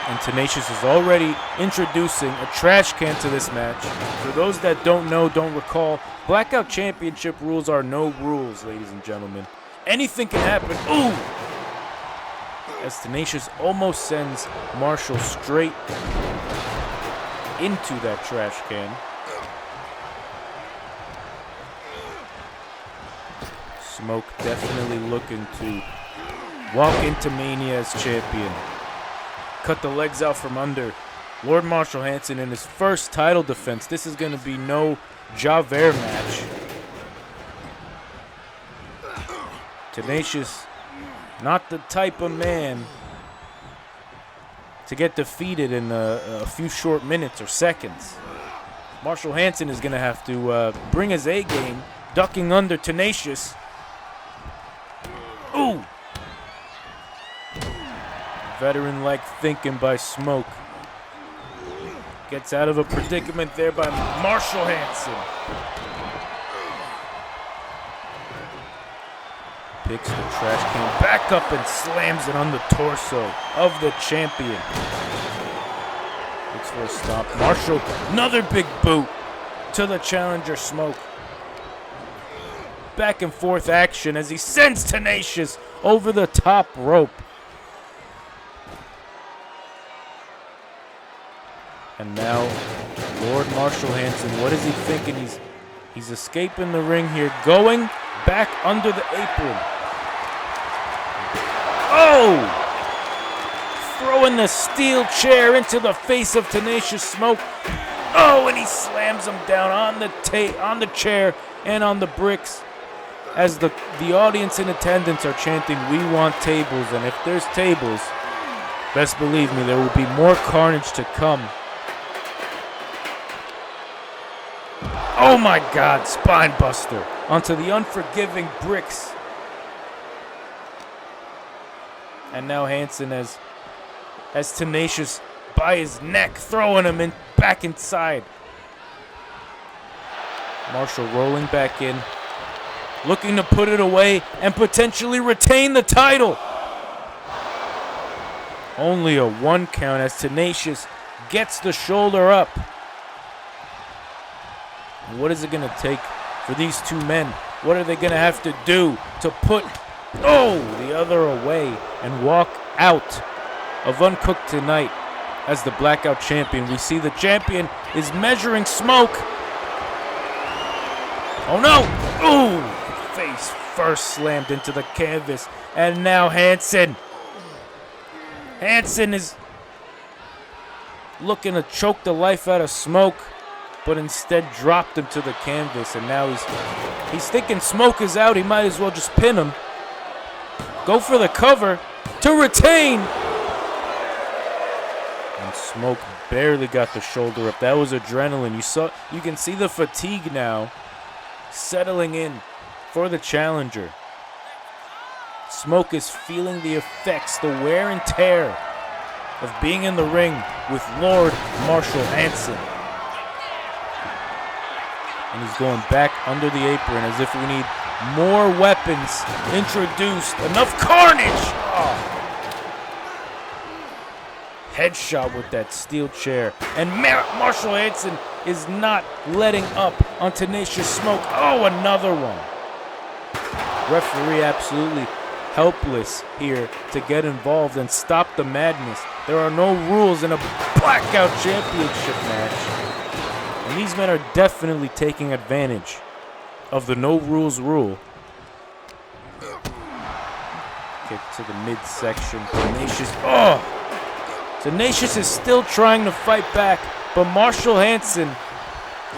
And Tenacious is already introducing a trash can to this match. For those that don't know, don't recall, Blackout Championship rules are no rules, ladies and gentlemen. Anything can happen. Ooh! As Tenacious almost sends Marshall straight into that trash can. Smoke definitely looking to walk into Mania as champion. Cut the legs out from under. Lord Marshall Hanson in his first title defense. This is going to be no Javert match. Tenacious, not the type of man to get defeated in a few short minutes or seconds. Marshall Hanson is going to have to bring his A game, ducking under Tenacious. Ooh! Veteran-like thinking by Smoke. Gets out of a predicament there by Marshall Hanson. Picks the trash can back up and slams it on the torso of the champion. Looks for a stop. Marshall, another big boot to the challenger Smoke. Back and forth action as he sends Tenacious over the top rope. And now, Lord Marshall Hanson, what is he thinking? He's escaping the ring here, going back under the apron. Oh! Throwing the steel chair into the face of Tenacious Smoke. Oh, and he slams him down on the chair and on the bricks. As the audience in attendance are chanting, "We want tables," and if there's tables, best believe me, there will be more carnage to come. Oh my God, spine buster onto the unforgiving bricks. And now Hanson as Tenacious by his neck, throwing him back inside. Marshall rolling back in, looking to put it away and potentially retain the title. Only a 1 count as Tenacious gets the shoulder up. What is it going to take for these two men? What are they going to have to do to put the other away and walk out of Uncooked tonight as the Blackout Champion? We see the champion is measuring Smoke. Oh no! Ooh! Face first slammed into the canvas. And now Hanson. Hanson is looking to choke the life out of Smoke, but instead dropped him to the canvas, and now he's thinking Smoke is out. He might as well just pin him. Go for the cover to retain. And Smoke barely got the shoulder up. That was adrenaline. You can see the fatigue now settling in for the challenger. Smoke is feeling the effects, the wear and tear of being in the ring with Lord Marshall Hanson. And he's going back under the apron as if we need more weapons introduced. Enough carnage! Oh. Headshot with that steel chair. And Marshall Hanson is not letting up on Tenacious Smoke. Oh, another one. Referee absolutely helpless here to get involved and stop the madness. There are no rules in a Blackout Championship match. And these men are definitely taking advantage of the no rules rule. Kick to the midsection. Tenacious. Oh! Tenacious is still trying to fight back, but Marshall Hanson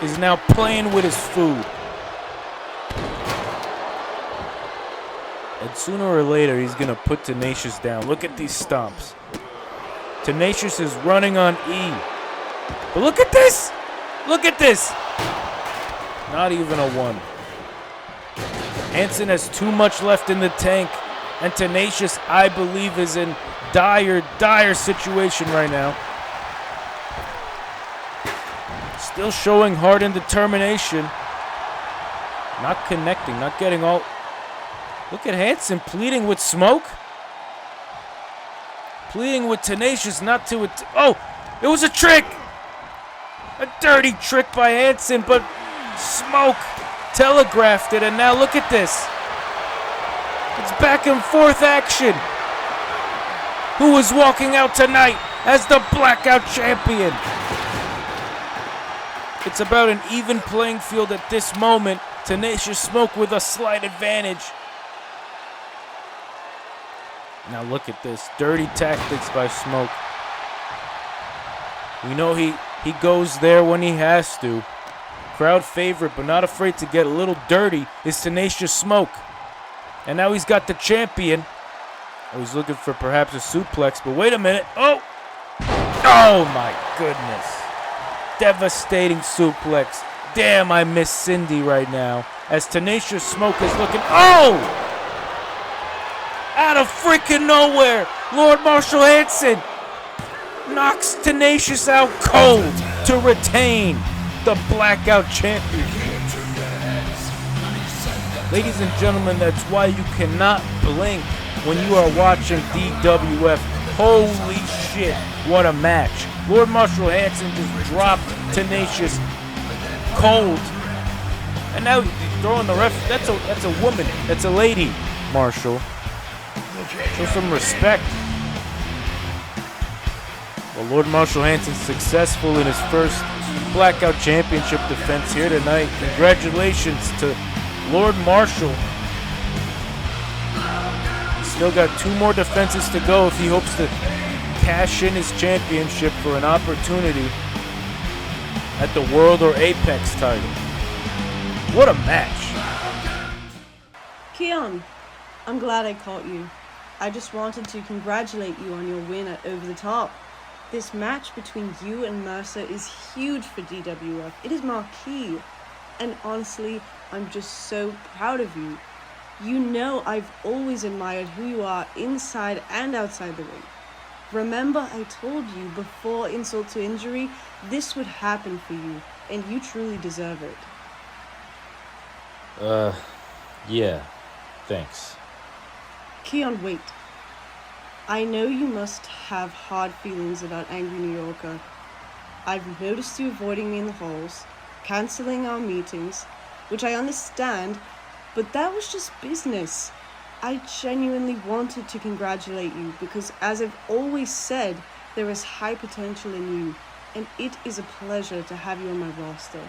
is now playing with his food. And sooner or later, he's going to put Tenacious down. Look at these stomps. Tenacious is running on E. But look at this! Look at this! Not even a 1. Hanson has too much left in the tank, and Tenacious, I believe, is in dire situation right now. Still showing heart and determination. Not connecting, not getting all... Look at Hansen pleading with Smoke. Pleading with Tenacious not to... Oh, it was a trick! A dirty trick by Hansen, but Smoke telegraphed it, and now look at this. It's back and forth action. Who is walking out tonight as the Blackout Champion? It's about an even playing field at this moment. Tenacious Smoke with a slight advantage. Now look at this. Dirty tactics by Smoke. We know he goes there when he has to. Crowd favorite, but not afraid to get a little dirty, is Tenacious Smoke. And now he's got the champion. Oh, he's looking for perhaps a suplex, but wait a minute. Oh! Oh my goodness. Devastating suplex. Damn, I miss Cindy right now. As Tenacious Smoke is looking... Oh! Out of freaking nowhere, Lord Marshall Hansen knocks Tenacious out cold to retain the Blackout Championship. Ladies and gentlemen, that's why you cannot blink when you are watching DWF. Holy shit, what a match. Lord Marshall Hansen just dropped Tenacious cold. And now he's throwing the ref. That's a woman. That's a lady, Marshall. Show some respect. Well, Lord Marshall Hansen successful in his first Blackout Championship defense here tonight. Congratulations to Lord Marshall. He's still got 2 more defenses to go if he hopes to cash in his championship for an opportunity at the World or Apex title. What a match. Keon, I'm glad I caught you. I just wanted to congratulate you on your win at Over the Top. This match between you and Mercer is huge for DWF. It is marquee. And honestly, I'm just so proud of you. You know I've always admired who you are inside and outside the ring. Remember, I told you before insult to injury, this would happen for you, and you truly deserve it. Yeah, thanks. Keon, wait. I know you must have hard feelings about Angry New Yorker. I've noticed you avoiding me in the halls, canceling our meetings, which I understand, but that was just business. I genuinely wanted to congratulate you because, as I've always said, there is high potential in you, and it is a pleasure to have you on my roster.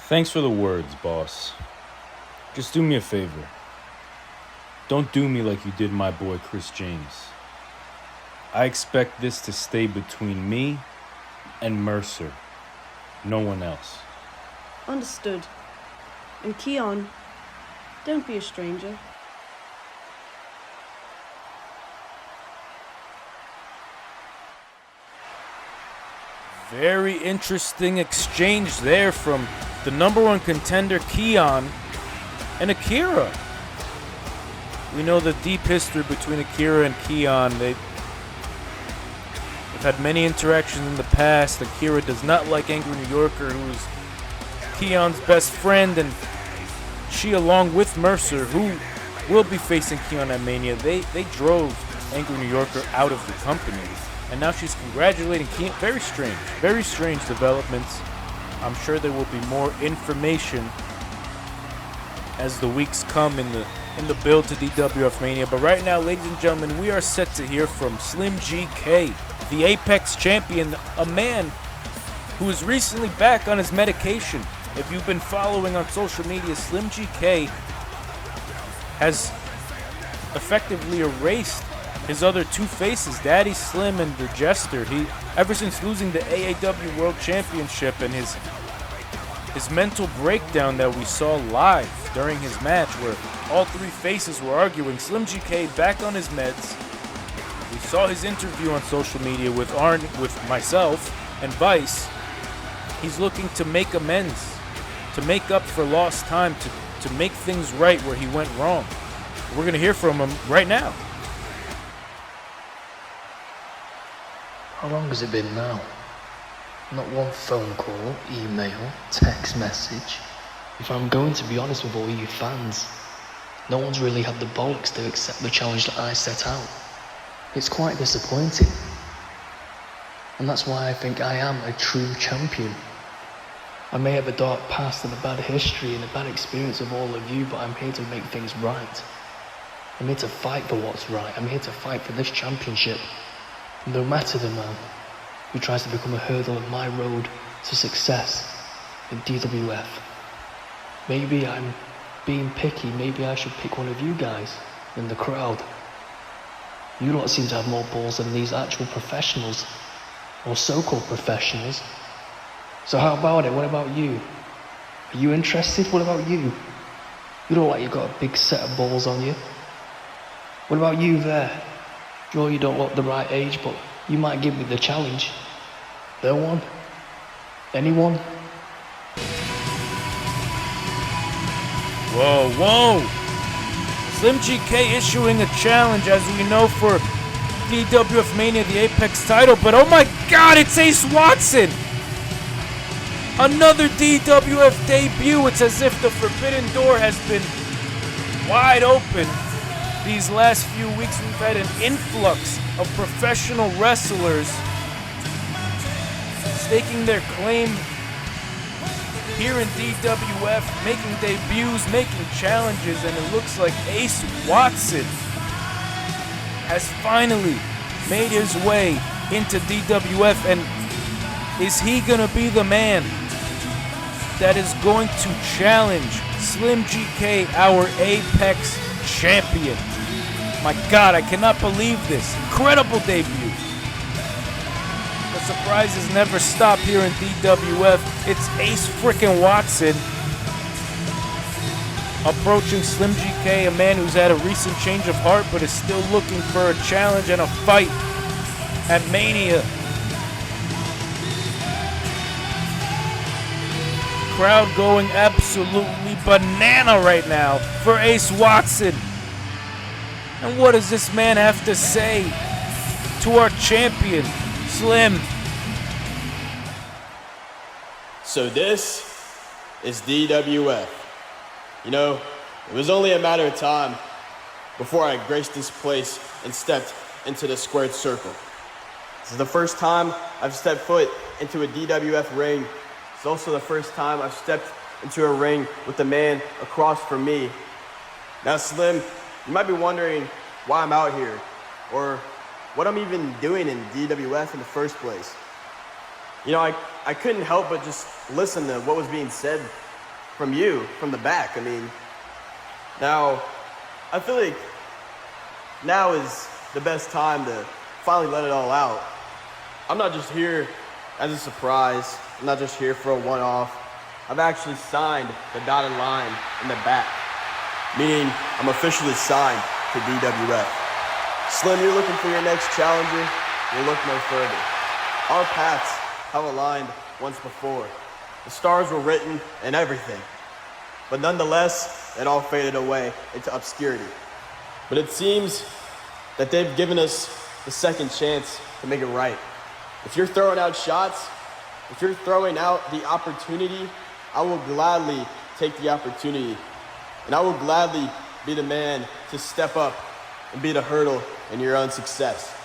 Thanks for the words, boss. Just do me a favor. Don't do me like you did my boy Chris James. I expect this to stay between me and Mercer. No one else. Understood. And Keon, don't be a stranger. Very interesting exchange there from the #1 contender Keon and Akira. We know the deep history between Akira and Keon. They've had many interactions in the past. Akira does not like Angry New Yorker, who is Keon's best friend, and she, along with Mercer, who will be facing Keon at Mania, they drove Angry New Yorker out of the company. And now she's congratulating Keon. Very strange developments. I'm sure there will be more information as the weeks come in the build to DWF Mania. But right now, ladies and gentlemen, we are set to hear from Slim GK, the Apex champion, a man who is recently back on his medication. If you've been following on social media, Slim GK has effectively erased his other 2 faces, Daddy Slim and the Jester. Ever since losing the AAW World Championship and his mental breakdown that we saw live during his match, where all 3 faces were arguing, Slim GK back on his meds. We saw his interview on social media with myself and Vice. He's looking to make amends, to make up for lost time, to make things right where he went wrong. We're going to hear from him right now. How long has it been now? Not one phone call, email, text message. If I'm going to be honest with all you fans, no one's really had the bollocks to accept the challenge that I set out. It's quite disappointing. And that's why I think I am a true champion. I may have a dark past and a bad history and a bad experience of all of you, but I'm here to make things right. I'm here to fight for what's right. I'm here to fight for this championship. No matter the man who tries to become a hurdle on my road to success in DWF. Maybe I'm being picky. Maybe I should pick one of you guys in the crowd. You lot seem to have more balls than these actual professionals, or so-called professionals. So how about it? What about you? Are you interested? What about you? You look like you've got a big set of balls on you. What about you there? Sure, you don't look the right age, but you might give me the challenge. No one? Anyone? Whoa, whoa! Slim GK issuing a challenge, as we know, for DWF Mania, the Apex title, but oh my god, it's Ace Watson! Another DWF debut. It's as if the forbidden door has been wide open. These last few weeks we've had an influx of professional wrestlers staking their claim here in DWF, making debuts, making challenges, and it looks like Ace Watson has finally made his way into DWF. And is he gonna be the man that is going to challenge Slim GK, our Apex champion? My god, I cannot believe this. Incredible debut. The surprises never stop here in DWF. It's Ace frickin' Watson approaching Slim GK, a man who's had a recent change of heart but is still looking for a challenge and a fight at Mania. Crowd going absolutely banana right now for Ace Watson. And what does this man have to say to our champion, Slim? So this is DWF. You know, it was only a matter of time before I graced this place and stepped into the squared circle. This is the first time I've stepped foot into a DWF ring. It's also the first time I've stepped into a ring with the man across from me. Now, Slim, you might be wondering why I'm out here, or what I'm even doing in DWF in the first place. You know, I couldn't help but just listen to what was being said from you, from the back. I mean, now, I feel like now is the best time to finally let it all out. I'm not just here as a surprise. I'm not just here for a one-off. I've actually signed the dotted line in the back, meaning I'm officially signed to DWF. Slim, you're looking for your next challenger, you'll look no further. Our paths have aligned once before. The stars were written and everything. But nonetheless, it all faded away into obscurity. But it seems that they've given us the second chance to make it right. If you're throwing out shots, if you're throwing out the opportunity, I will gladly take the opportunity. And I will gladly be the man to step up and be the hurdle in your own success,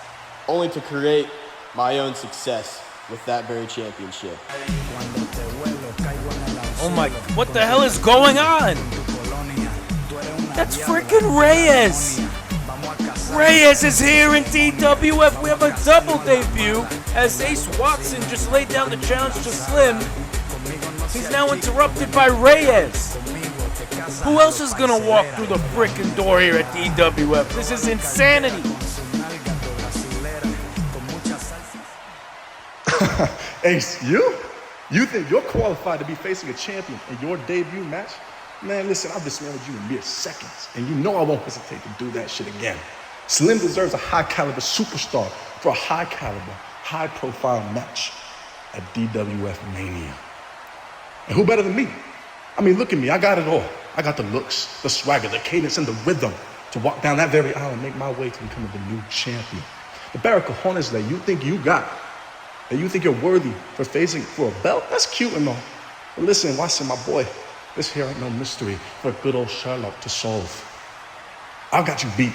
only to create my own success with that very championship. Oh my, what the hell is going on? That's freaking Reyes! Reyes is here in DWF. We have a double debut as Ace Watson just laid down the challenge to Slim. He's now interrupted by Reyes. Who else is gonna walk through the frickin' door here at DWF? This is insanity. Ace, you? You think you're qualified to be facing a champion in your debut match? Man, listen, I'll dismantle you in mere seconds, and you know I won't hesitate to do that shit again. Slim deserves a high-caliber superstar for a high-caliber, high-profile match at DWF Mania. And who better than me? I mean, look at me, I got it all. I got the looks, the swagger, the cadence, and the rhythm to walk down that very aisle and make my way to becoming the new champion. The barracojones that you think you got, And you think you're worthy for facing for a belt? That's cute and all. But listen, Watson, my boy, this here ain't no mystery for good old Sherlock to solve. I got you beat.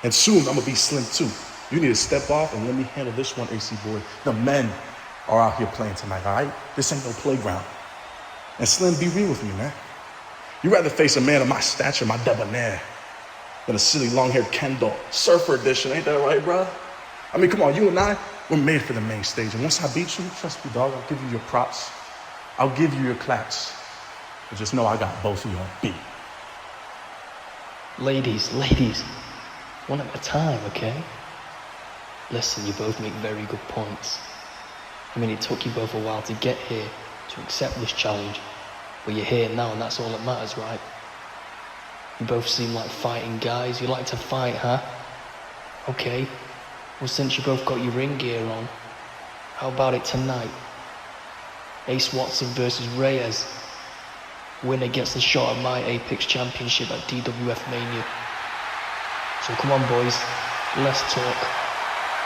And soon I'm gonna be Slim too. You need to step off and let me handle this one, AC boy. The men are out here playing tonight, all right? This ain't no playground. And Slim, be real with me, man. You'd rather face a man of my stature, my debonair, than a silly long-haired Ken doll. Surfer edition, ain't that right, bro? I mean, come on, you and I, we're made for the main stage. And once I beat you, trust me, dog, I'll give you your props. I'll give you your claps. But just know I got both of you on beat. Ladies, one at a time, okay? Listen, you both make very good points. I mean, it took you both a while to get here, to accept this challenge. But you're here now, and that's all that matters, right? You both seem like fighting guys. You like to fight, huh? Okay. Well, since you both got your ring gear on, how about it tonight? Ace Watson versus Reyes. Winner gets a shot at my Apex Championship at DWF Mania. So come on, boys. Less talk.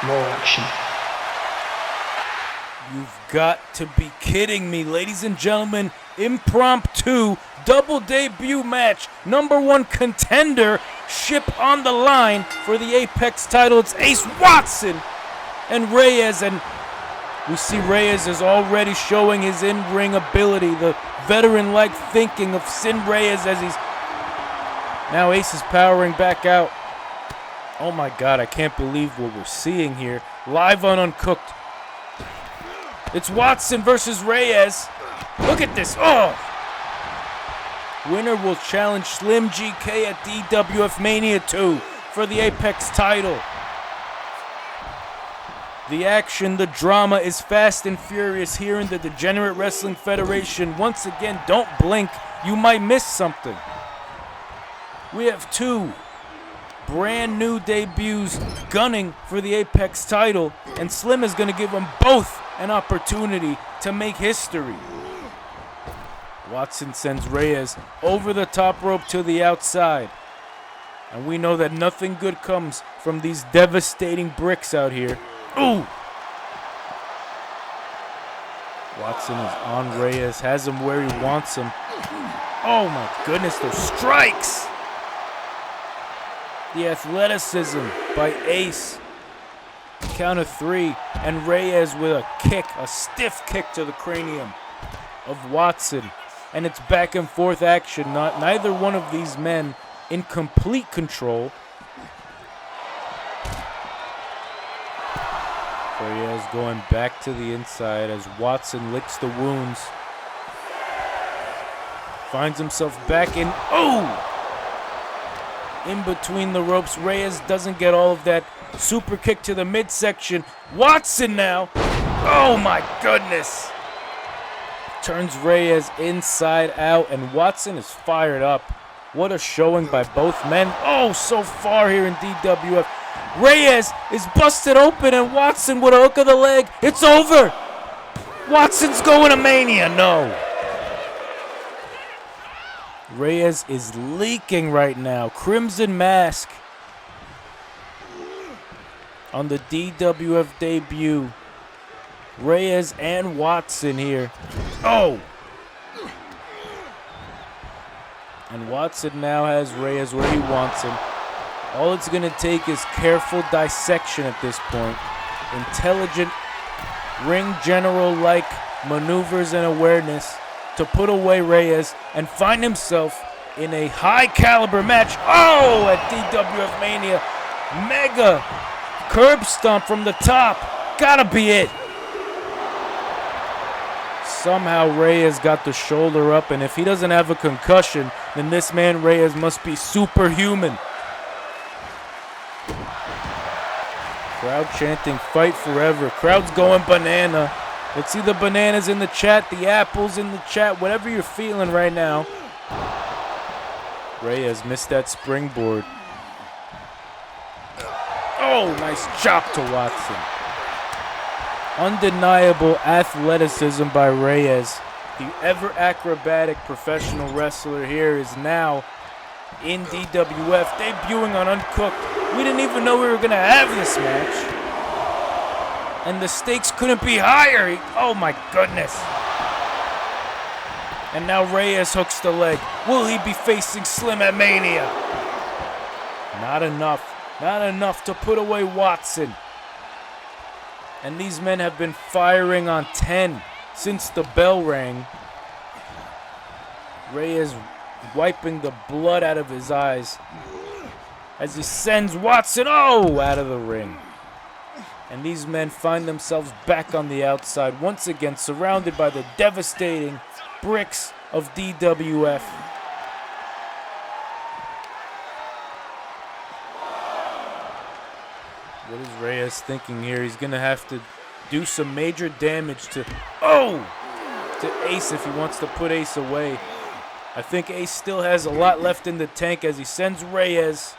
More action. You've got to be kidding me, ladies and gentlemen. Impromptu double debut match. #1 contender ship on the line for the Apex title. It's Ace Watson and Reyes, and we see Reyes is already showing his in-ring ability, the veteran-like thinking of Sin Reyes as he's... Now Ace is powering back out. Oh my God, I can't believe what we're seeing here. Live on Uncooked. It's Watson versus Reyes. Look at this. Oh! Winner will challenge Slim GK at DWF Mania 2 for the Apex title. The action, the drama is fast and furious here in the Degenerate Wrestling Federation. Once again, don't blink. You might miss something. We have two brand new debuts gunning for the Apex title, and Slim is going to give them both an opportunity to make history. Watson sends Reyes over the top rope to the outside. And we know that nothing good comes from these devastating bricks out here. Ooh! Watson is on Reyes, has him where he wants him. Oh my goodness, those strikes! The athleticism by Ace. Count of 3, and Reyes with a kick, a stiff kick to the cranium of Watson. And it's back and forth action. Neither one of these men in complete control. Reyes going back to the inside as Watson licks the wounds. Finds himself back in. Oh! In between the ropes. Reyes doesn't get all of that. Super kick to the midsection. Watson now. Oh my goodness. Turns Reyes inside out, and Watson is fired up. What a showing by both men. Oh, so far here in DWF. Reyes is busted open, and Watson with a hook of the leg. It's over. Watson's going to Mania. No. Reyes is leaking right now. Crimson Mask on the DWF debut. Reyes and Watson here. Oh! And Watson now has Reyes where he wants him. All it's going to take is careful dissection at this point. Intelligent, ring general-like maneuvers and awareness to put away Reyes and find himself in a high-caliber match. Oh! At DWF Mania. Mega curb stomp from the top. Gotta be it. Somehow Reyes got the shoulder up, and if he doesn't have a concussion, then this man Reyes must be superhuman. Crowd chanting fight forever. Crowd's going banana. Let's see the bananas in the chat, the apples in the chat, whatever you're feeling right now. Reyes missed that springboard. Oh, nice chop to Watson. Undeniable athleticism by Reyes. The ever-acrobatic professional wrestler here is now in DWF, debuting on Uncooked. We didn't even know we were going to have this match. And the stakes couldn't be higher. Oh my goodness. And now Reyes hooks the leg. Will he be facing Slim at Mania? Not enough. Not enough to put away Watson. And these men have been firing on 10 since the bell rang. Reyes wiping the blood out of his eyes as he sends Watson, out of the ring. And these men find themselves back on the outside, once again surrounded by the devastating bricks of DWF. What is Reyes thinking here? He's going to have to do some major damage to Ace if he wants to put Ace away. I think Ace still has a lot left in the tank as he sends Reyes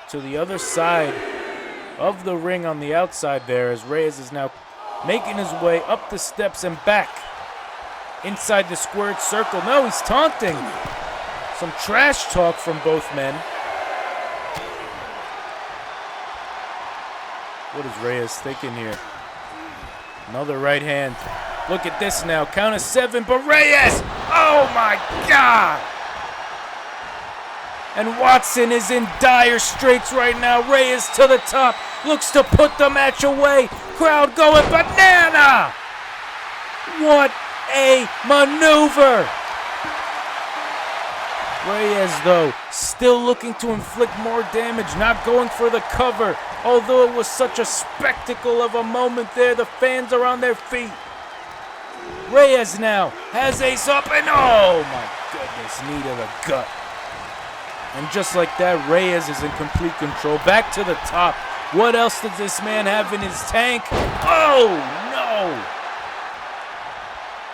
to the other side of the ring on the outside there, as Reyes is now making his way up the steps and back inside the squared circle. No, he's taunting. Some trash talk from both men. What is Reyes thinking here? Another right hand. Look at this now. Count of 7, but Reyes! Oh my God! And Watson is in dire straits right now. Reyes to the top. Looks to put the match away. Crowd going banana! What a maneuver! Reyes, though, still looking to inflict more damage, not going for the cover. Although it was such a spectacle of a moment there, the fans are on their feet. Reyes now has Ace up, and oh my goodness, knee to the gut. And just like that, Reyes is in complete control. Back to the top. What else does this man have in his tank? Oh no!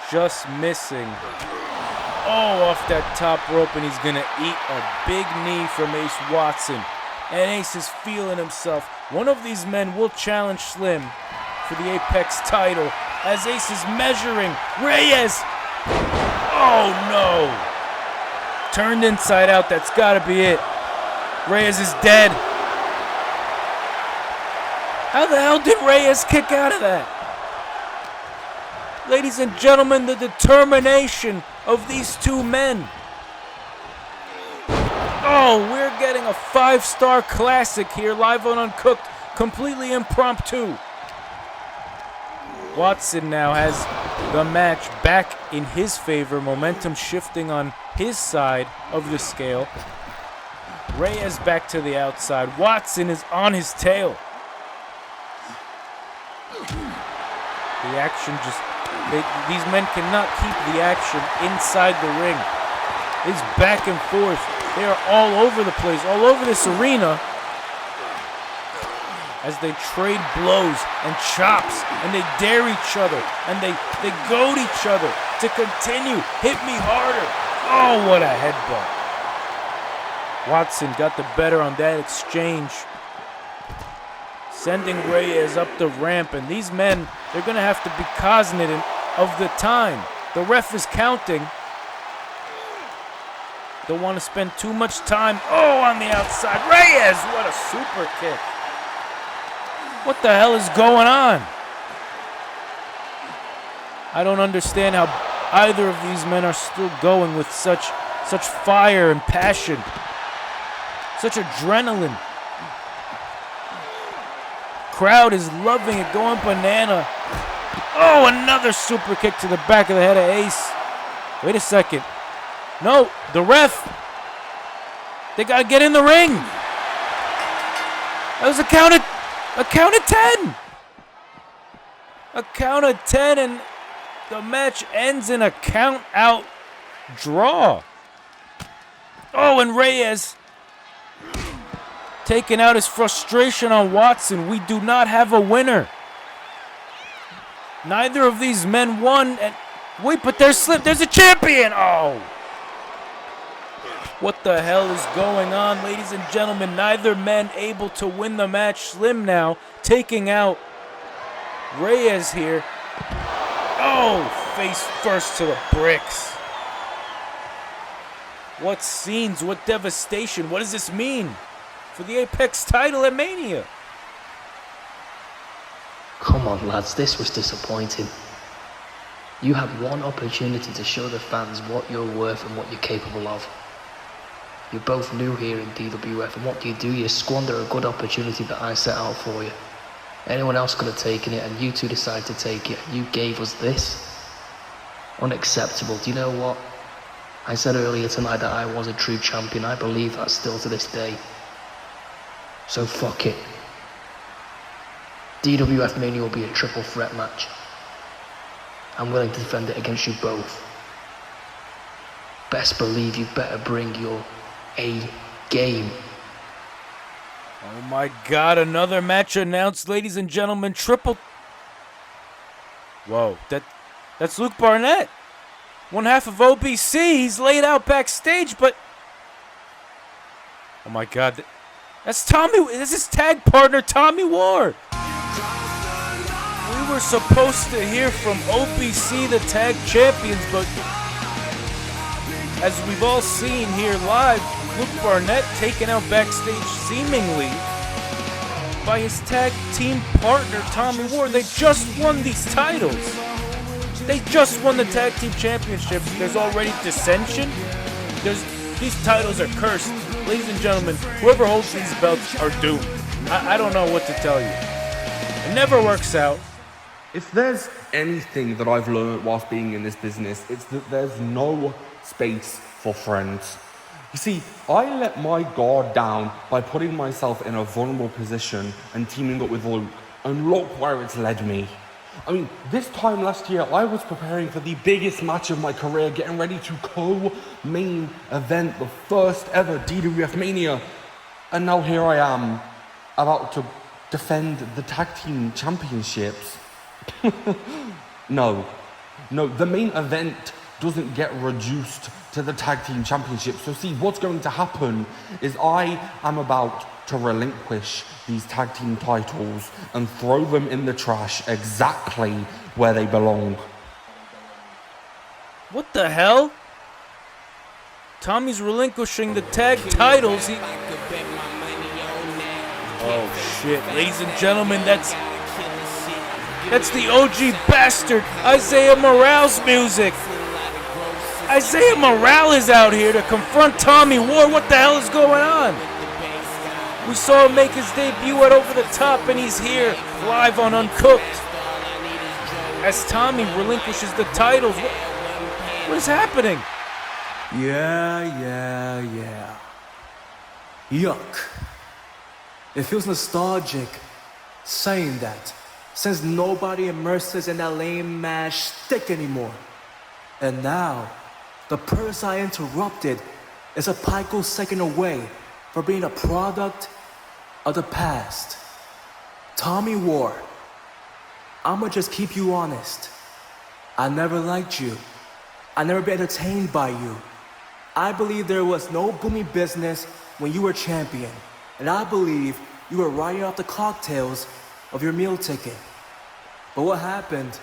Just missing. Oh, off that top rope, and he's gonna eat a big knee from Ace Watson. And Ace is feeling himself. One of these men will challenge Slim for the Apex title as Ace is measuring. Reyes! Oh no! Turned inside out, that's gotta be it. Reyes is dead. How the hell did Reyes kick out of that? Ladies and gentlemen, the determination of these two men. Oh, we're getting a 5-star classic here, live on Uncooked, completely impromptu. Watson now has the match back in his favor, momentum shifting on his side of the scale. Reyes back to the outside. Watson is on his tail. The action just... these men cannot keep the action inside the ring. It's back and forth. They are all over the place, all over this arena, as they trade blows and chops, and they dare each other, and they goad each other to continue. Hit me harder. Oh, what a headbutt. Watson got the better on that exchange, sending Reyes up the ramp, and these men, they're going to have to be cognizant of the time. The ref is counting. Don't want to spend too much time. Oh, on the outside. Reyes, what a super kick. What the hell is going on? I don't understand how either of these men are still going with such fire and passion, such adrenaline. Crowd is loving it, going banana. Oh, another super kick to the back of the head of Ace. Wait a second. No, the ref. They got to get in the ring. That was a count of 10. A count of 10, and the match ends in a count out draw. Oh, and Reyes taking out his frustration on Watson. We do not have a winner. Neither of these men won. And wait, but there's a champion. Oh. What the hell is going on, ladies and gentlemen? Neither man able to win the match. Slim now taking out Reyes here. Oh, face first to the bricks. What scenes, what devastation. What does this mean for the Apex title at Mania? Come on, lads, this was disappointing. You had one opportunity to show the fans what you're worth and what you're capable of. You're both new here in DWF, and what do? You squander a good opportunity that I set out for you. Anyone else could have taken it, and you two decided to take it, and you gave us this? Unacceptable. Do you know what? I said earlier tonight that I was a true champion. I believe that still to this day. So fuck it. DWF Mania will be a triple threat match. I'm willing to defend it against you both. Best believe you better bring your A game. Oh my God, another match announced, ladies and gentlemen. Whoa, that's Luke Barnett. One half of OBC. He's laid out backstage, but... Oh my God, that's his tag partner, Tommy War. We were supposed to hear from OBC, the tag champions, but as we've all seen here live, Luke Barnett taken out backstage seemingly by his tag team partner, Tommy War. They just won these titles. They just won the tag team championship. There's already dissension. These titles are cursed. Ladies and gentlemen, whoever holds these belts are doomed. I don't know what to tell you. It never works out. If there's anything that I've learned whilst being in this business, it's that there's no space for friends. You see, I let my guard down by putting myself in a vulnerable position and teaming up with Luke, and look where it's led me. I mean, this time last year, I was preparing for the biggest match of my career, getting ready to co-main event the first ever DWF Mania, and now here I am, about to defend the tag team championships. No, the main event doesn't get reduced to the tag team championship. So see, what's going to happen is I am about to relinquish these tag team titles and throw them in the trash exactly where they belong. What the hell? Tommy's relinquishing the tag titles. Oh shit, ladies and gentlemen, that's the OG bastard, Isaiah Morale's music. Isaiah Morale is out here to confront Tommy War. What the hell is going on? We saw him make his debut at Over the Top, and he's here live on Uncooked as Tommy relinquishes the titles. What is happening? Yeah. Yuck. It feels nostalgic saying that, since nobody immerses in that lame mash stick anymore. And now, the person I interrupted is a picosecond away from being a product of the past. Tommy War, I'ma just keep you honest. I never liked you. I never been entertained by you. I believe there was no booming business when you were champion. And I believe you were riding off the cocktails of your meal ticket. But what happened?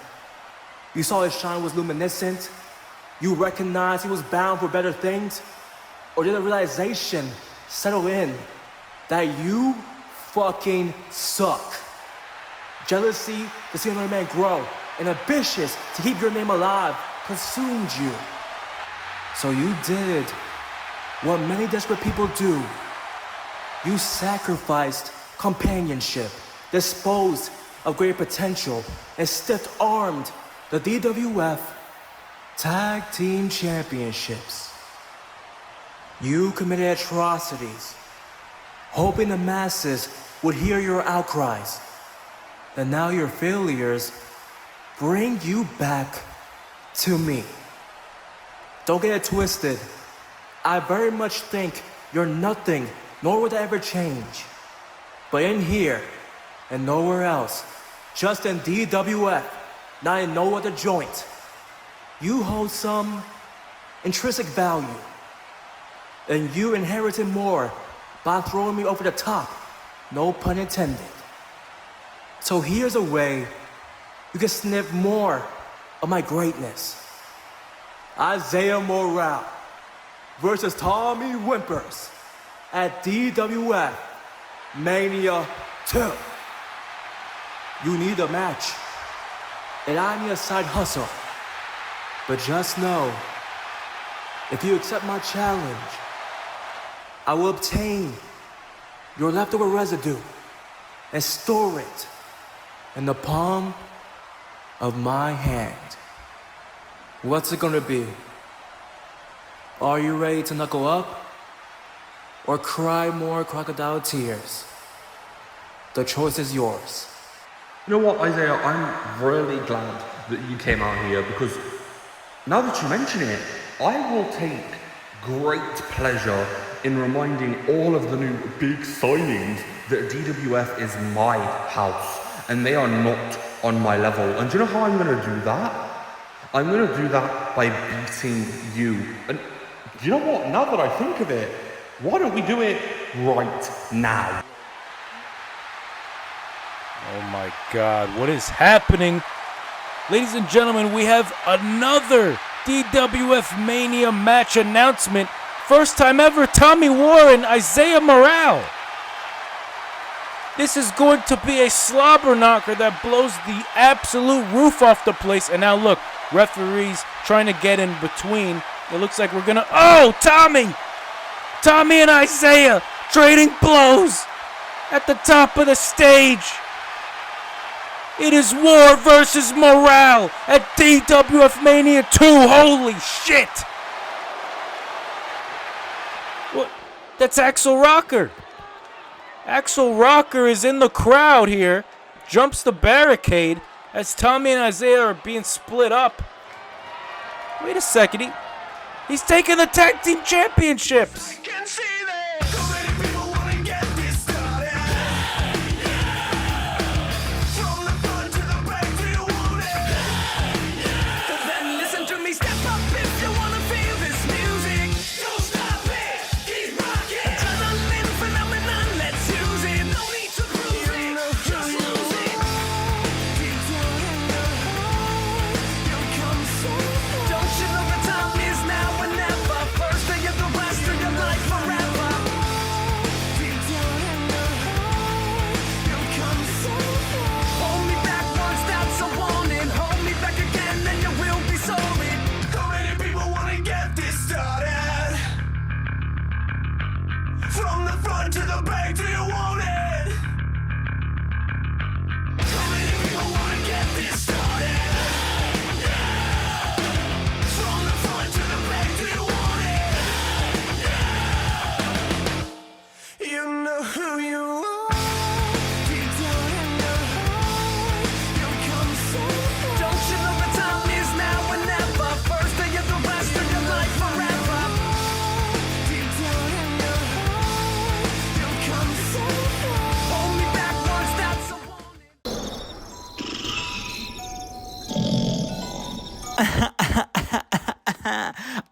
You saw his shine was luminescent? You recognized he was bound for better things? Or did the realization settle in that you fucking suck? Jealousy to see another man grow and ambitious to keep your name alive consumed you. So you did what many desperate people do. You sacrificed companionship, disposed of great potential, and stiff-armed the DWF Tag Team Championships. You committed atrocities, hoping the masses would hear your outcries. And now your failures bring you back to me. Don't get it twisted. I very much think you're nothing, nor would that ever change. But in here, and nowhere else, just in DWF, not in no other joint, you hold some intrinsic value. And you inherited more by throwing me over the top, no pun intended. So here's a way you can sniff more of my greatness. Isaiah Morale versus Tommy Whimpers at DWF Mania 2. You need a match. And I need a side hustle. But just know, if you accept my challenge, I will obtain your leftover residue and store it in the palm of my hand. What's it gonna be? Are you ready to knuckle up or cry more crocodile tears? The choice is yours. You know what, Isaiah? I'm really glad that you came out here because now that you mention it, I will take great pleasure in reminding all of the new big signings that DWF is my house and they are not on my level. And do you know how I'm going to do that? I'm going to do that by beating you. And do you know what? Now that I think of it, why don't we do it right now? Oh my God, what is happening? Ladies and gentlemen, we have another DWF Mania match announcement. First time ever, Tommy Warren, Isaiah Morale. This is going to be a slobber knocker that blows the absolute roof off the place. And now look, referees trying to get in between. It looks like we're gonna, oh, Tommy! Tommy and Isaiah trading blows at the top of the stage. It is War versus Morale at DWF Mania 2. Holy shit! What? That's Axel Rocker. Axel Rocker is in the crowd here. Jumps the barricade as Tommy and Isaiah are being split up. Wait a second. He's taking the tag team championships.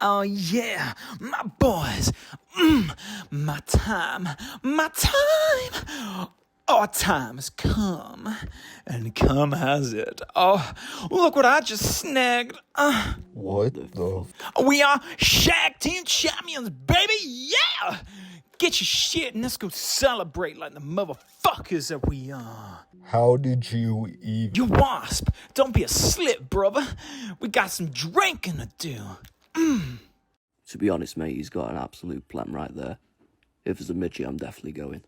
Oh yeah, my boys, my time, our time has come, and come has it. Oh, look what I just snagged. What the? We are Shag Team Champions, baby, yeah! Get your shit and let's go celebrate like the motherfuckers that we are. How did you even? You wasp, don't be a slip, brother. We got some drinking to do. To be honest, mate, he's got an absolute plan right there. If it's a midget, I'm definitely going.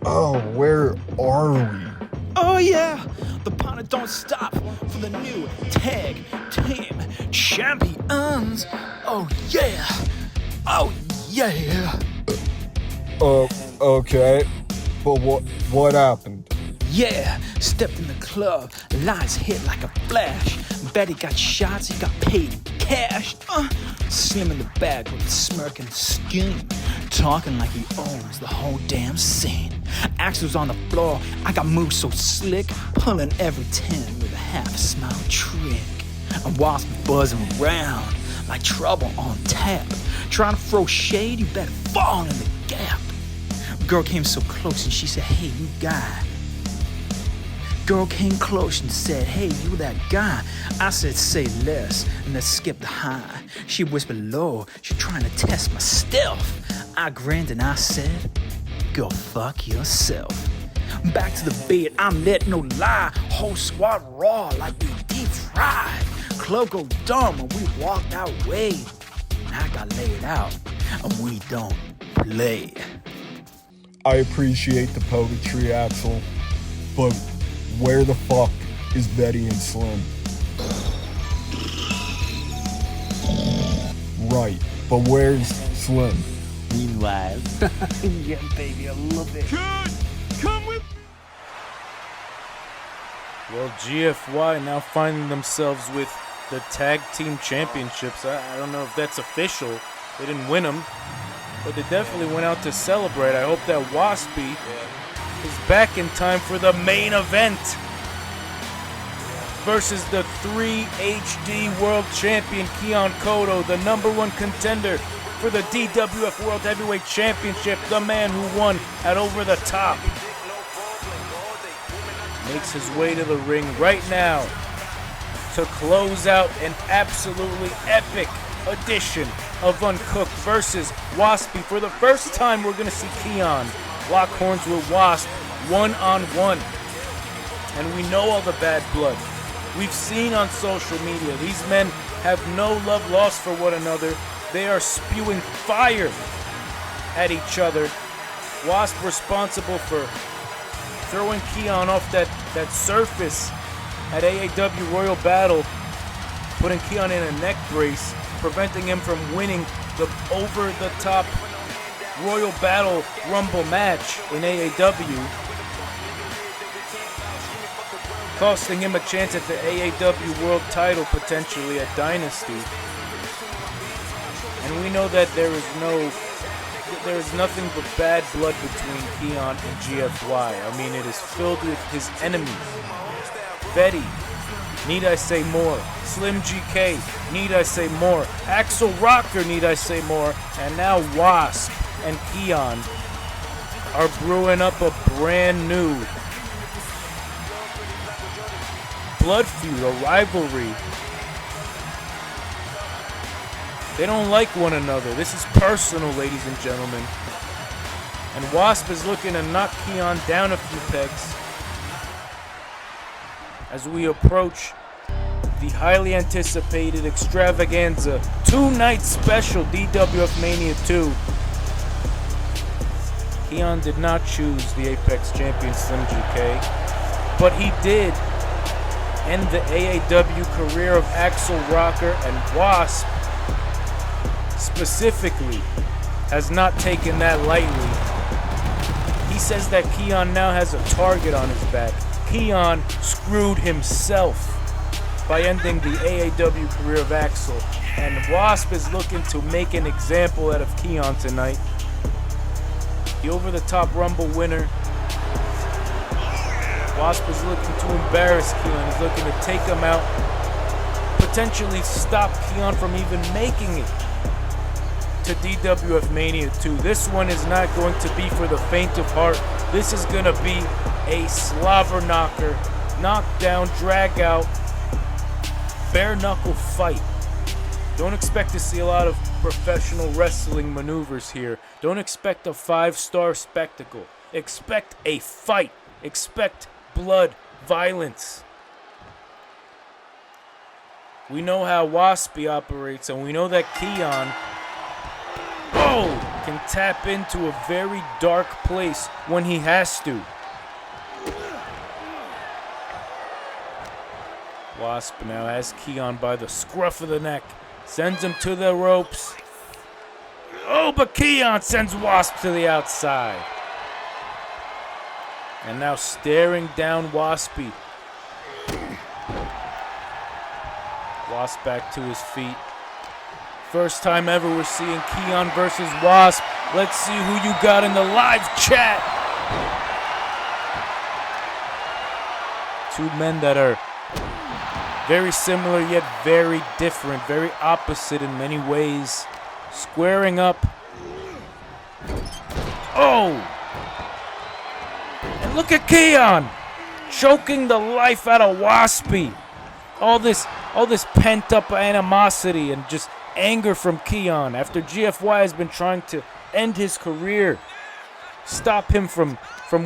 Oh, where are we? Oh yeah, the party don't stop for the new tag team champions. Oh yeah, oh yeah. Okay, but what happened? Yeah, stepped in the club, lights hit like a flash. Betty got shots, he got paid in cash. Slim in the bag with a smirk and scheme, talking like he owns the whole damn scene. Axel's on the floor, I got moves so slick, pulling every 10 with a half smile trick. And whilst buzzing around like trouble on tap, trying to throw shade, you better fall in the gap. Girl came so close and she said, hey, you guy. Girl came close and said, hey, you that guy. I said, say less, and let's skip the high. She whispered low, she trying to test my stealth. I grinned and I said, go fuck yourself. Back to the bed, I'm letting no lie. Whole squad raw like we deep fried. Club go dumb and we walked our way. And I got laid out and we don't play. I appreciate the poetry, Axel, but where the fuck is Betty and Slim? Right, but where's Slim? Meanwhile, yeah, baby, I love it. Come with. Well, GFY now finding themselves with the tag team championships. I don't know if that's official. They didn't win them, but they definitely went out to celebrate. I hope that Waspy is back in time for the main event versus the 3HD World Champion Keon Kodo, the #1 contender for the DWF World Heavyweight Championship, the man who won at Over the Top. Makes his way to the ring right now to close out an absolutely epic edition of Uncooked versus Waspy. For the first time, we're going to see Keon lock horns with Wasp one-on-one. And we know all the bad blood. We've seen on social media, these men have no love lost for one another. They are spewing fire at each other. Wasp responsible for throwing Keon off that surface at AAW Royal Battle, putting Keon in a neck brace, preventing him from winning the over-the-top Royal Battle Rumble match in AAW, costing him a chance at the AAW World title potentially at Dynasty. And we know that there is nothing but bad blood between Keon and GFY. I mean, it is filled with his enemies. Betty, need I say more? Slim GK, need I say more? Axel Rocker, need I say more? And now Wasp and Keon are brewing up a brand new blood feud, a rivalry. They don't like one another. This is personal, ladies and gentlemen. And Wasp is looking to knock Keon down a few pegs as we approach the highly anticipated extravaganza 2-night special DWF Mania 2. Keon did not choose the Apex champion Slim GK, but he did end the AAW career of Axel Rocker, and Wasp specifically has not taken that lightly. He says that Keon now has a target on his back. Keon screwed himself by ending the AAW career of Axel, and Wasp is looking to make an example out of Keon tonight. The over-the-top Rumble winner. Wasp is looking to embarrass Keon. He's looking to take him out, potentially stop Keon from even making it to DWF Mania 2. This one is not going to be for the faint of heart. This is going to be a slobber knocker, knockdown, drag out, bare knuckle fight. Don't expect to see a lot of professional wrestling maneuvers here. Don't expect a 5-star spectacle. Expect a fight. Expect blood, violence. We know how Waspy operates, and we know that Keon can tap into a very dark place when he has to. Wasp now has Keon by the scruff of the neck, sends him to the ropes. Oh, but Keon sends Wasp to the outside. And now staring down Waspy. Wasp back to his feet. First time ever we're seeing Keon versus Wasp. Let's see who you got in the live chat. Two men that are very similar yet very different, very opposite in many ways. Squaring up. Oh! And look at Keon choking the life out of Waspy. All this pent up animosity and just anger from Keon after GFY has been trying to end his career. stop him from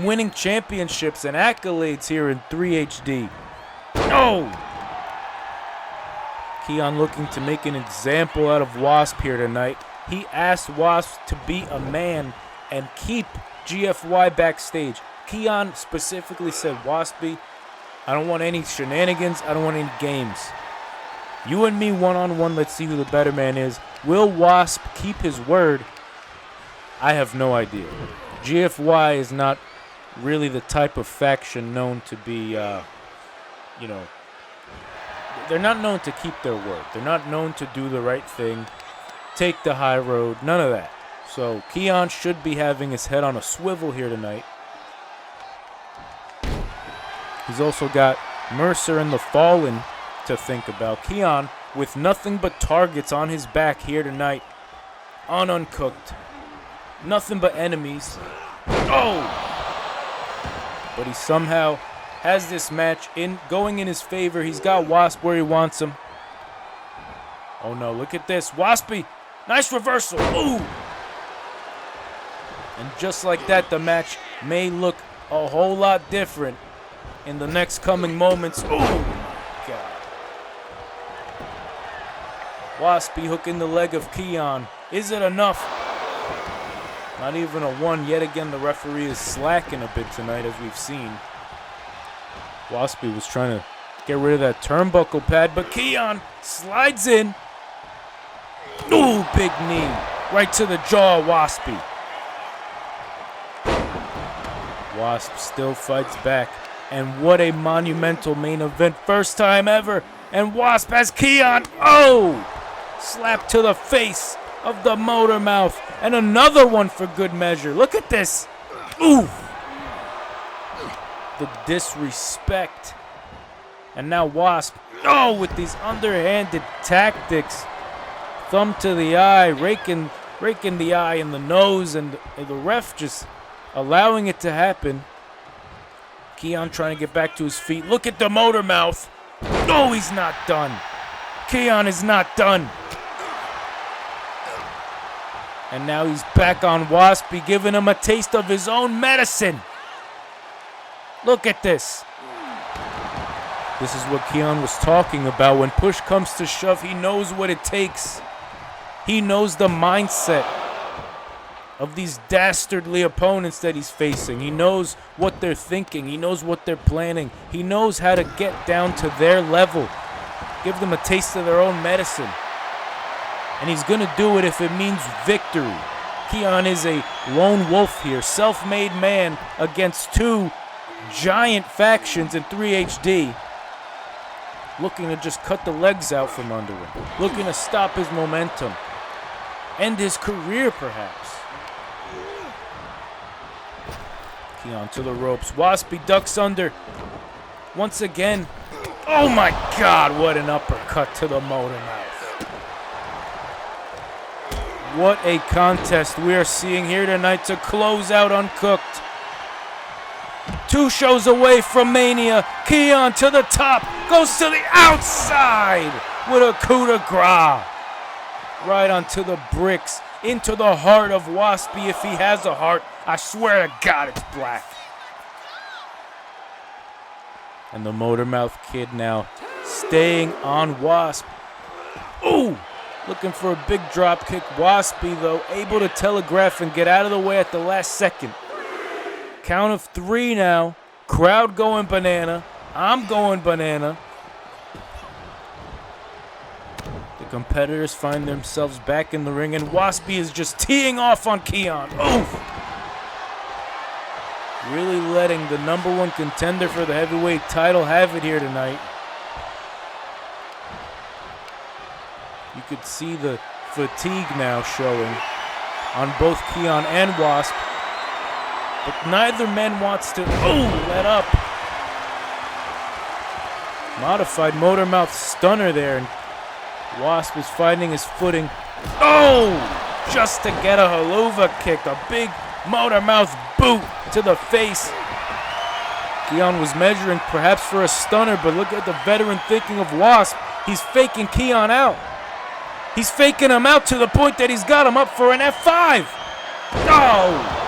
winning championships and accolades here in 3HD. No! Keon looking to make an example out of Wasp here tonight. He asked Wasp to be a man and keep GFY backstage. Keon specifically said, Waspy, I don't want any shenanigans. I don't want any games. You and me one-on-one, let's see who the better man is. Will Wasp keep his word? I have no idea. GFY is not really the type of faction known to be, they're not known to keep their word. They're not known to do the right thing, take the high road, none of that. So Keon should be having his head on a swivel here tonight. He's also got Mercer and the Fallen to think about. Keon with nothing but targets on his back here tonight on Uncooked. Nothing but enemies. Oh! But he somehow has this match going in his favor. He's got Wasp where he wants him. Oh no, look at this. Waspy, nice reversal. Ooh! And just like that, the match may look a whole lot different in the next coming moments. Ooh! God. Waspy hooking the leg of Keon. Is it enough? Not even a one. Yet again, the referee is slacking a bit tonight, as we've seen. Waspy was trying to get rid of that turnbuckle pad, but Keon slides in. Ooh, big knee. Right to the jaw, Waspy. Wasp still fights back. And what a monumental main event. First time ever. And Wasp has Keon. Oh! Slap to the face of the Motor Mouth. And another one for good measure. Look at this. Ooh! The disrespect. And now Wasp, oh, with these underhanded tactics. Thumb to the eye, raking the eye and the nose, and the ref just allowing it to happen. Keon trying to get back to his feet. Look at the Motor Mouth. No, he's not done. Keon is not done. And now he's back on Waspy, giving him a taste of his own medicine. Look at this. This is what Keon was talking about. When push comes to shove, he knows what it takes. He knows the mindset of these dastardly opponents that he's facing. He knows what they're thinking. He knows what they're planning. He knows how to get down to their level. Give them a taste of their own medicine. And he's going to do it if it means victory. Keon is a lone wolf here. Self-made man against two giant factions in 3HD. Looking to just cut the legs out from under him. Looking to stop his momentum. End his career, perhaps. Keon to the ropes. Waspy ducks under. Once again. Oh my God, what an uppercut to the Motor Mouth. What a contest we are seeing here tonight to close out Uncooked. 2 shows away from Mania. Keon to the top. Goes to the outside with a coup de grace. Right onto the bricks. Into the heart of Waspy if he has a heart. I swear to God it's black. And the Motor Mouth Kid now staying on Wasp. Ooh! Looking for a big drop kick. Waspy, though, able to telegraph and get out of the way at the last second. Count of 3 now. Crowd going banana. I'm going banana. The competitors find themselves back in the ring, and Waspy is just teeing off on Keon. Oof! Really letting the #1 contender for the heavyweight title have it here tonight. You could see the fatigue now showing on both Keon and Wasp. But neither man wants to, let up. Modified Motor Mouth stunner there, and Wasp is finding his footing. Oh! Just to get a haluva kick, a big Motor Mouth boot to the face. Keon was measuring perhaps for a stunner, but look at the veteran thinking of Wasp. He's faking Keon out. He's faking him out to the point that he's got him up for an F5. Oh!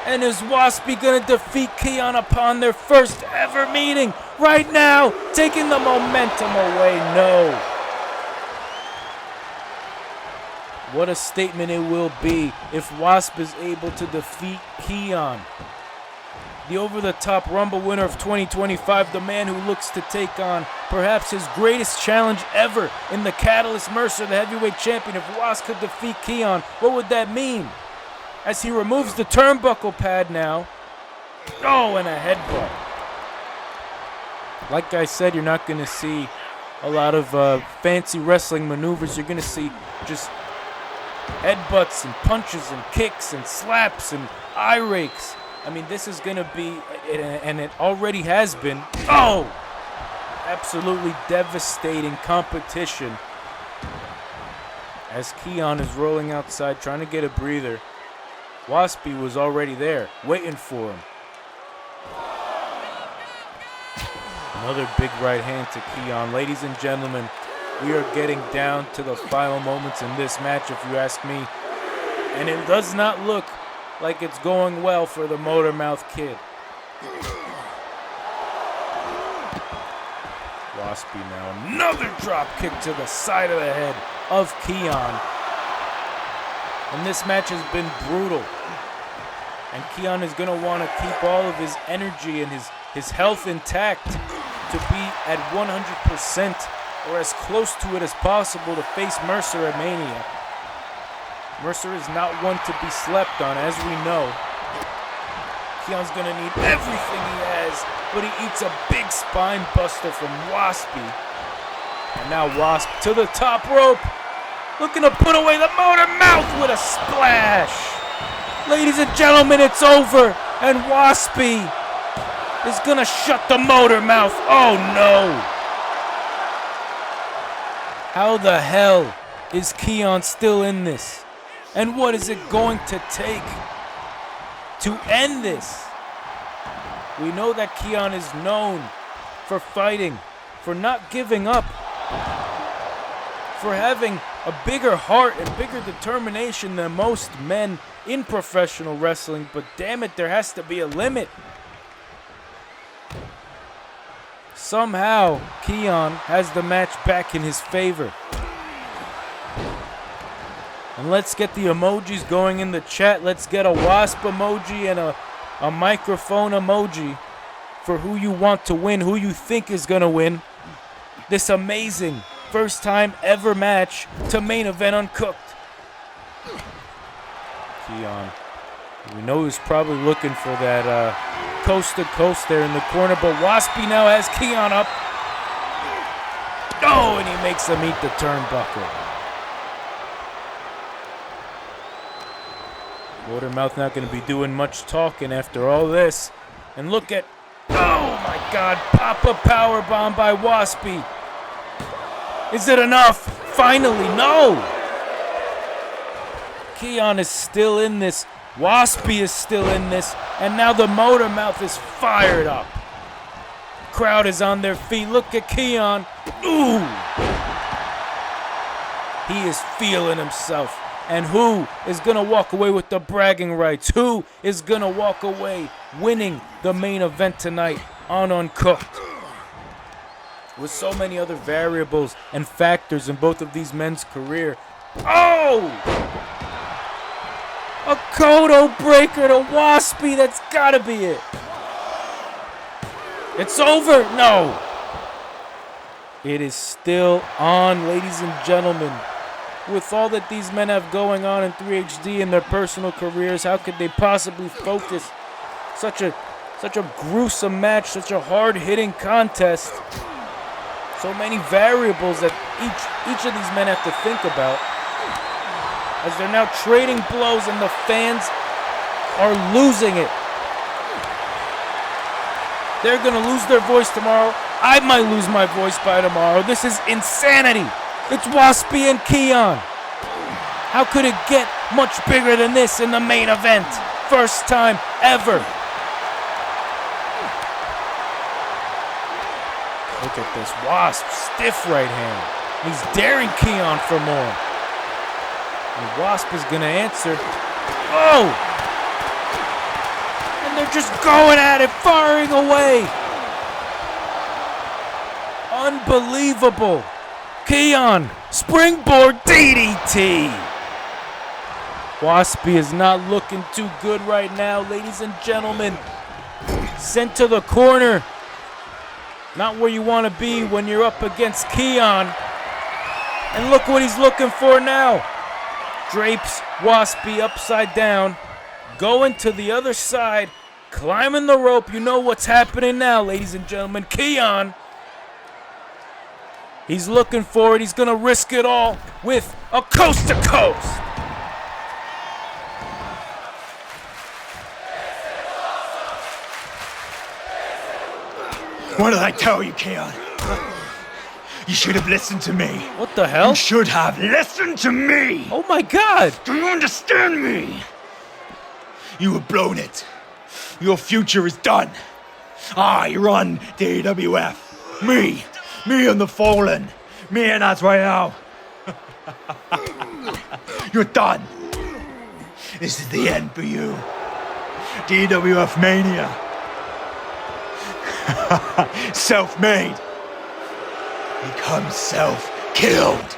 And is Waspy gonna defeat Keon upon their first ever meeting? Right now, taking the momentum away, no. What a statement it will be if Wasp is able to defeat Keon. The over-the-top Rumble winner of 2025, the man who looks to take on perhaps his greatest challenge ever in the Catalyst Mercer, the heavyweight champion. If Wasp could defeat Keon, what would that mean? As he removes the turnbuckle pad now. Oh, and a headbutt. Like I said, you're not going to see a lot of fancy wrestling maneuvers. You're going to see just headbutts and punches and kicks and slaps and eye rakes. I mean, this is going to be, and it already has been, absolutely devastating competition. As Keon is rolling outside, trying to get a breather, Waspy was already there, waiting for him. Another big right hand to Keon. Ladies and gentlemen, we are getting down to the final moments in this match, if you ask me. And it does not look like it's going well for the Motormouth Kid. Waspy now, another drop kick to the side of the head of Keon. And this match has been brutal. And Keon is going to want to keep all of his energy and his health intact to be at 100% or as close to it as possible to face Mercer at Mania. Mercer is not one to be slept on, as we know. Keon's going to need everything he has, but he eats a big spine buster from Waspy. And now Wasp to the top rope, looking to put away the Motor Mouth with a splash. Ladies and gentlemen, it's over, and Waspy is going to shut the Motor Mouth. Oh no! How the hell is Keon still in this? And what is it going to take to end this? We know that Keon is known for fighting, for not giving up, for having a bigger heart and bigger determination than most men in professional wrestling, but damn it, there has to be a limit. Somehow, Keon has the match back in his favor. And let's get the emojis going in the chat. Let's get a Wasp emoji and a microphone emoji for who you want to win, who you think is going to win this amazing first time ever match to main event Uncooked. Keon, we know he's probably looking for that coast to coast there in the corner, but Waspy now has Keon up. Oh, and he makes him eat the turnbuckle. Motormouth not going to be doing much talking after all this. And look at, oh my God, pop-up powerbomb by Waspy. Is it enough? Finally, no! Keon is still in this. Waspy is still in this. And now the Motormouth is fired up. Crowd is on their feet. Look at Keon. Ooh! He is feeling himself. And who is going to walk away with the bragging rights? Who is going to walk away winning the main event tonight on Uncooked? With so many other variables and factors in both of these men's career. Oh! A Kodo breaker to Waspy. That's got to be it. It's over. No. It is still on, ladies and gentlemen. With all that these men have going on in 3HD in their personal careers, how could they possibly focus such a gruesome match, such a hard-hitting contest? So many variables that each of these men have to think about. As they're now trading blows and the fans are losing it. They're going to lose their voice tomorrow. I might lose my voice by tomorrow. This is insanity. It's Waspy and Keon. How could it get much bigger than this in the main event? First time ever. Look at this. Wasp, stiff right hand. He's daring Keon for more. And Wasp is going to answer. Oh! And they're just going at it, firing away. Unbelievable. Keon, springboard DDT. Waspy is not looking too good right now, ladies and gentlemen. Sent to the corner. Not where you want to be when you're up against Keon. And look what he's looking for now. Drapes Waspy upside down. Going to the other side. Climbing the rope. You know what's happening now, ladies and gentlemen. Keon. He's looking for it. He's going to risk it all with a coast to coast. What did I tell you, Keon? You should have listened to me. What the hell? You should have listened to me. Oh my God. Do you understand me? You have blown it. Your future is done. I run DWF. Me and the Fallen. Me and Azrael. You're done. This is the end for you. DWF Mania. Self-made. Become self-killed.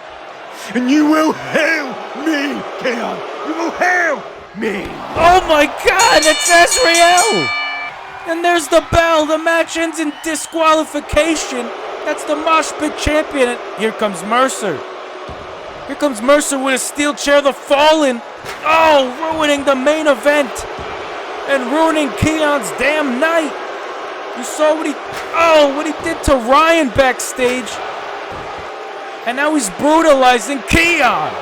And you will hail me, Keon. You will hail me. Oh my God, that's Azrael. And there's the bell. The match ends in disqualification. That's the Mosh Pit champion. And here comes Mercer. Here comes Mercer with a steel chair. The Fallen. Oh, ruining the main event. And ruining Keon's damn night. You saw what he did to Ryan backstage. And now he's brutalizing Keon.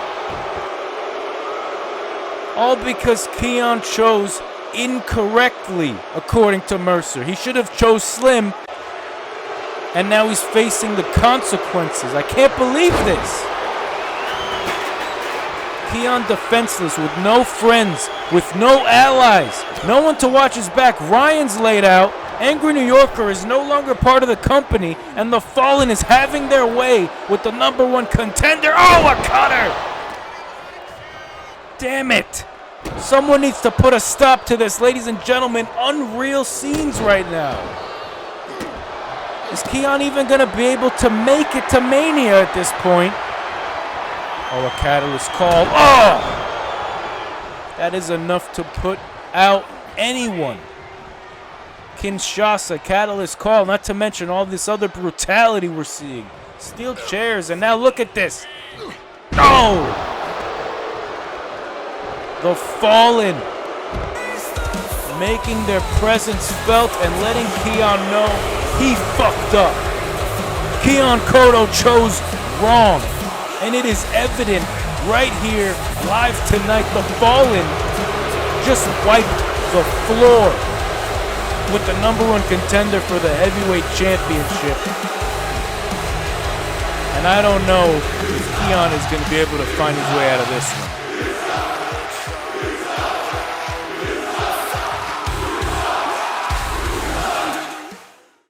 All because Keon chose incorrectly, according to Mercer. He should have chose Slim. And now he's facing the consequences. I can't believe this. Keon defenseless with no friends, with no allies, no one to watch his back. Ryan's laid out. Angry New Yorker is no longer part of the company, and the Fallen is having their way with the #1 contender. Oh, a cutter! Damn it! Someone needs to put a stop to this, ladies and gentlemen. Unreal scenes right now. Is Keon even going to be able to make it to Mania at this point? Oh, a catalyst call. Oh! That is enough to put out anyone. Kinshasa, catalyst call, not to mention all this other brutality we're seeing. Steel chairs, and now look at this. Oh! The Fallen making their presence felt and letting Keon know he fucked up. Keon Koto chose wrong, and it is evident right here, live tonight. The Fallen just wiped the floor with the #1 contender for the heavyweight championship. And I don't know if Keon is going to be able to find his way out of this one.